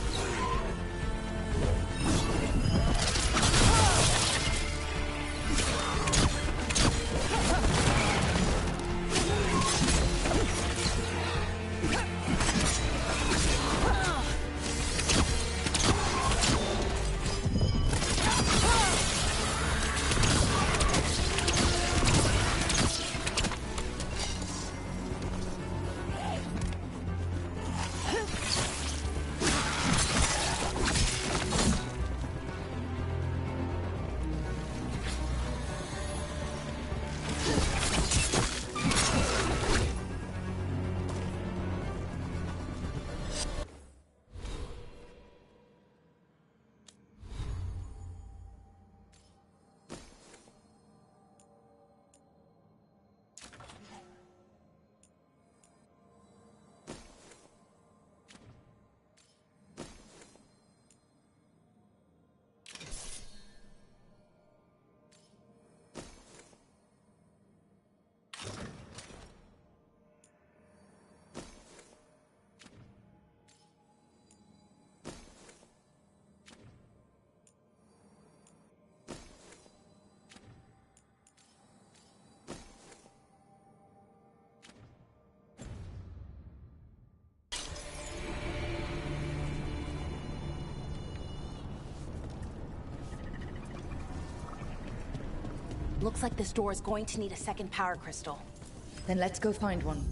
Looks like this door is going to need a second power crystal. Then let's go find one.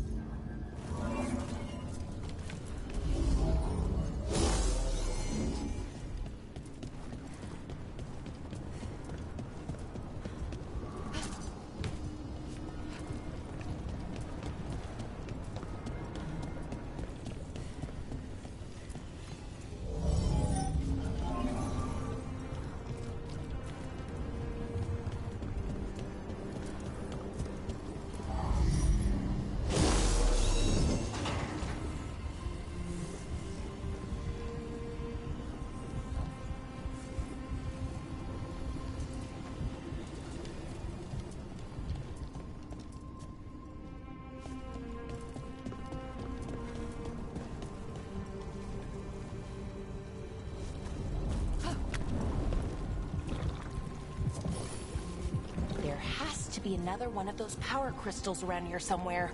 There has to be another one of those power crystals around here somewhere.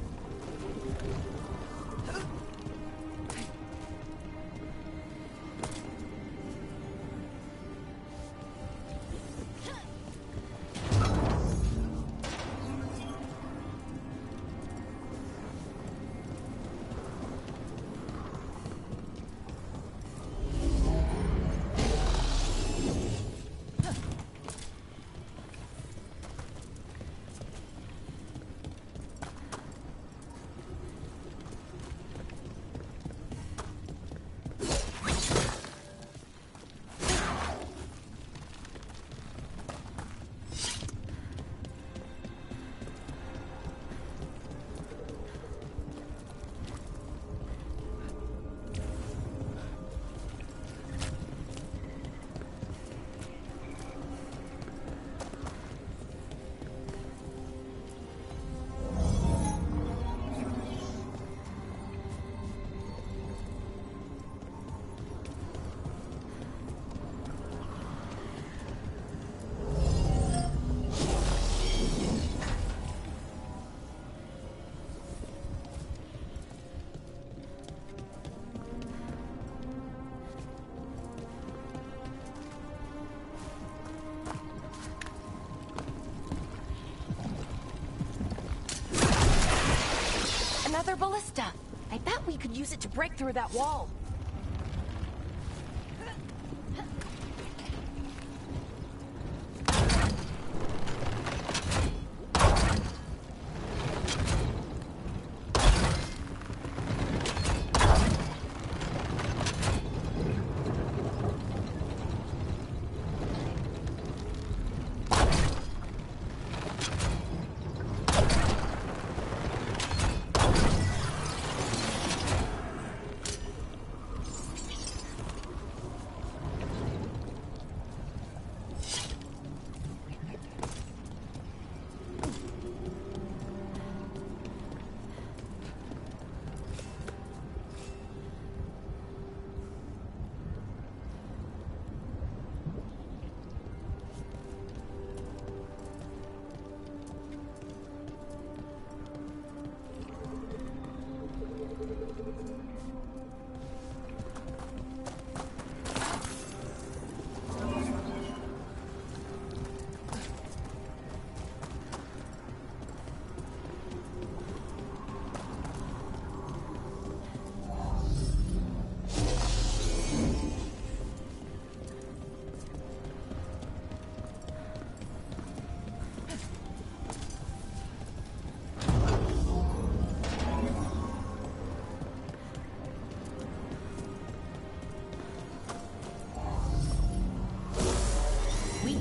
Another ballista. I bet we could use it to break through that wall.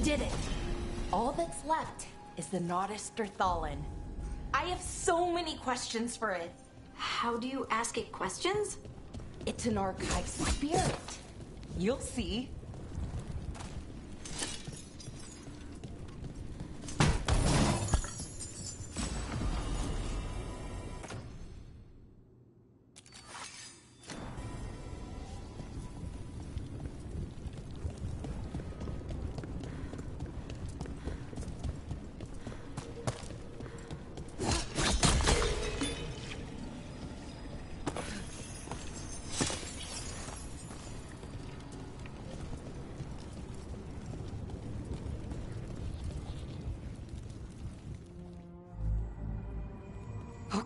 Did it. All that's left is the Nodus Thalin. I have so many questions for it. How do you ask it questions? It's an archive spirit. You'll see.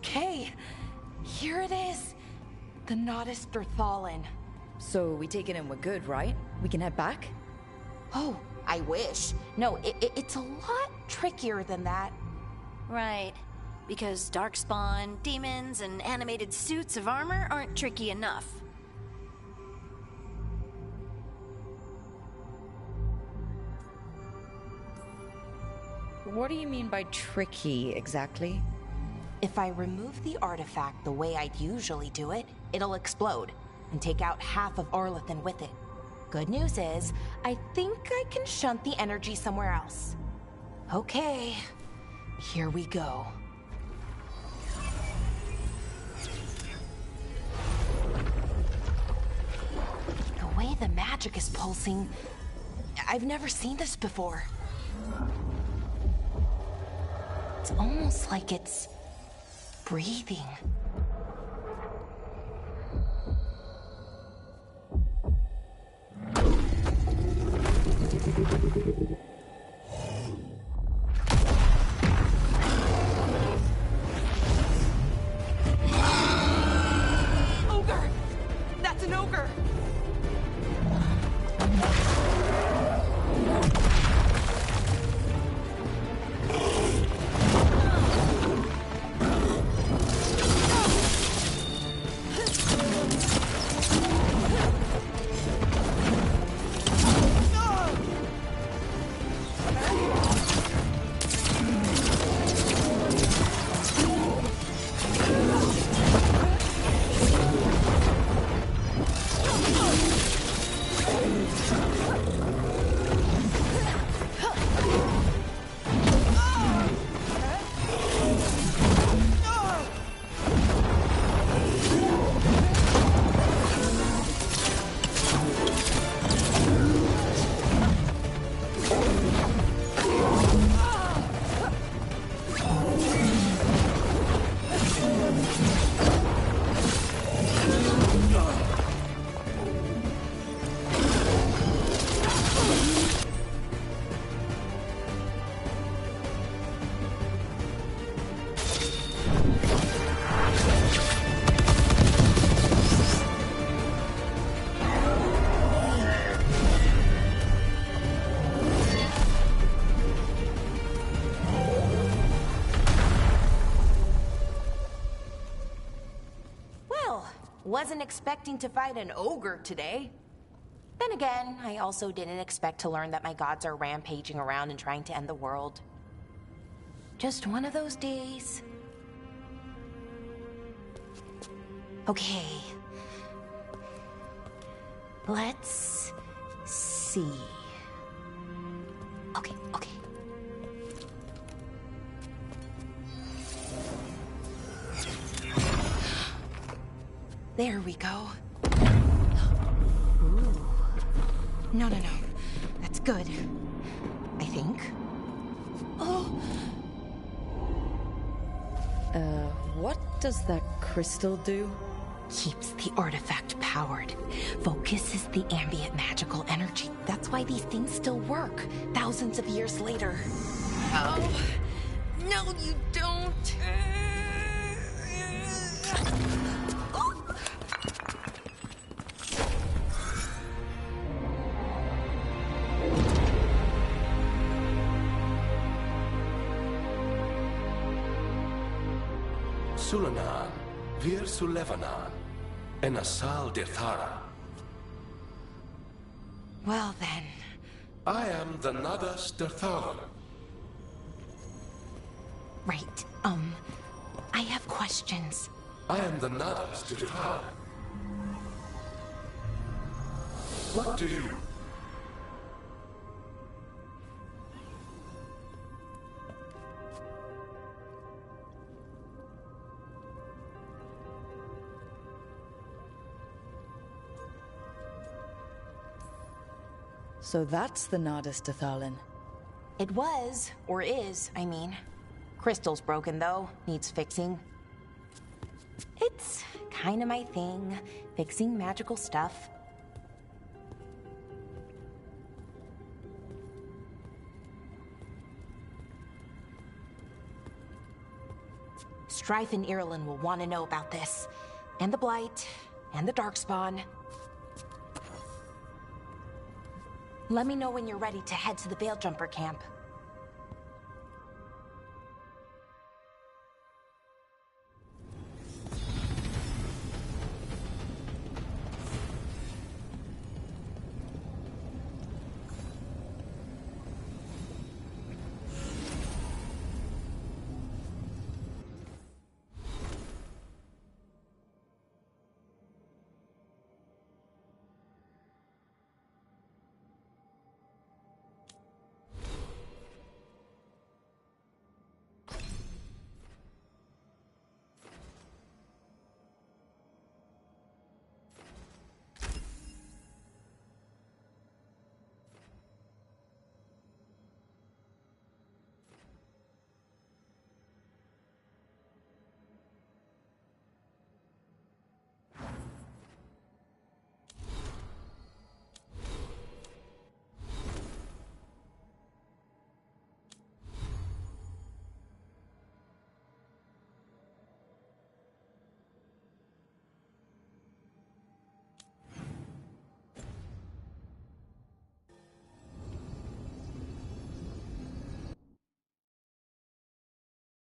Okay, here it is. The Nodus Derthalin. So we take it and we're good, right? We can head back? Oh, I wish. No, it's a lot trickier than that. Right. Because darkspawn, demons, and animated suits of armor aren't tricky enough. What do you mean by tricky, exactly? If I remove the artifact the way I'd usually do it, it'll explode and take out half of Arlethan with it. Good news is, I think I can shunt the energy somewhere else. Okay, here we go. The way the magic is pulsing, I've never seen this before. It's almost like it's breathing. Ogre! That's an ogre! Wasn't expecting to fight an ogre today. Then again, I also didn't expect to learn that my gods are rampaging around and trying to end the world. Just one of those days. Okay. Let's see. Okay. There we go. Ooh. No. That's good. I think. Oh! What does that crystal do? Keeps the artifact powered. Focuses the ambient magical energy. That's why these things still work, thousands of years later. Oh! No, you don't! Sulanan, Vir Sulevanan, and Asal Dithara. Well then. I am the Nodus Derthalin. Right, I have questions. I am the Nodus Derthalin. What do you... So that's the Nodus Derthalin. It was, or is, I mean. Crystal's broken though, needs fixing. It's kinda my thing, fixing magical stuff. Strife and Irulan will want to know about this. And the Blight, and the Darkspawn. Let me know when you're ready to head to the Veil Jumper camp.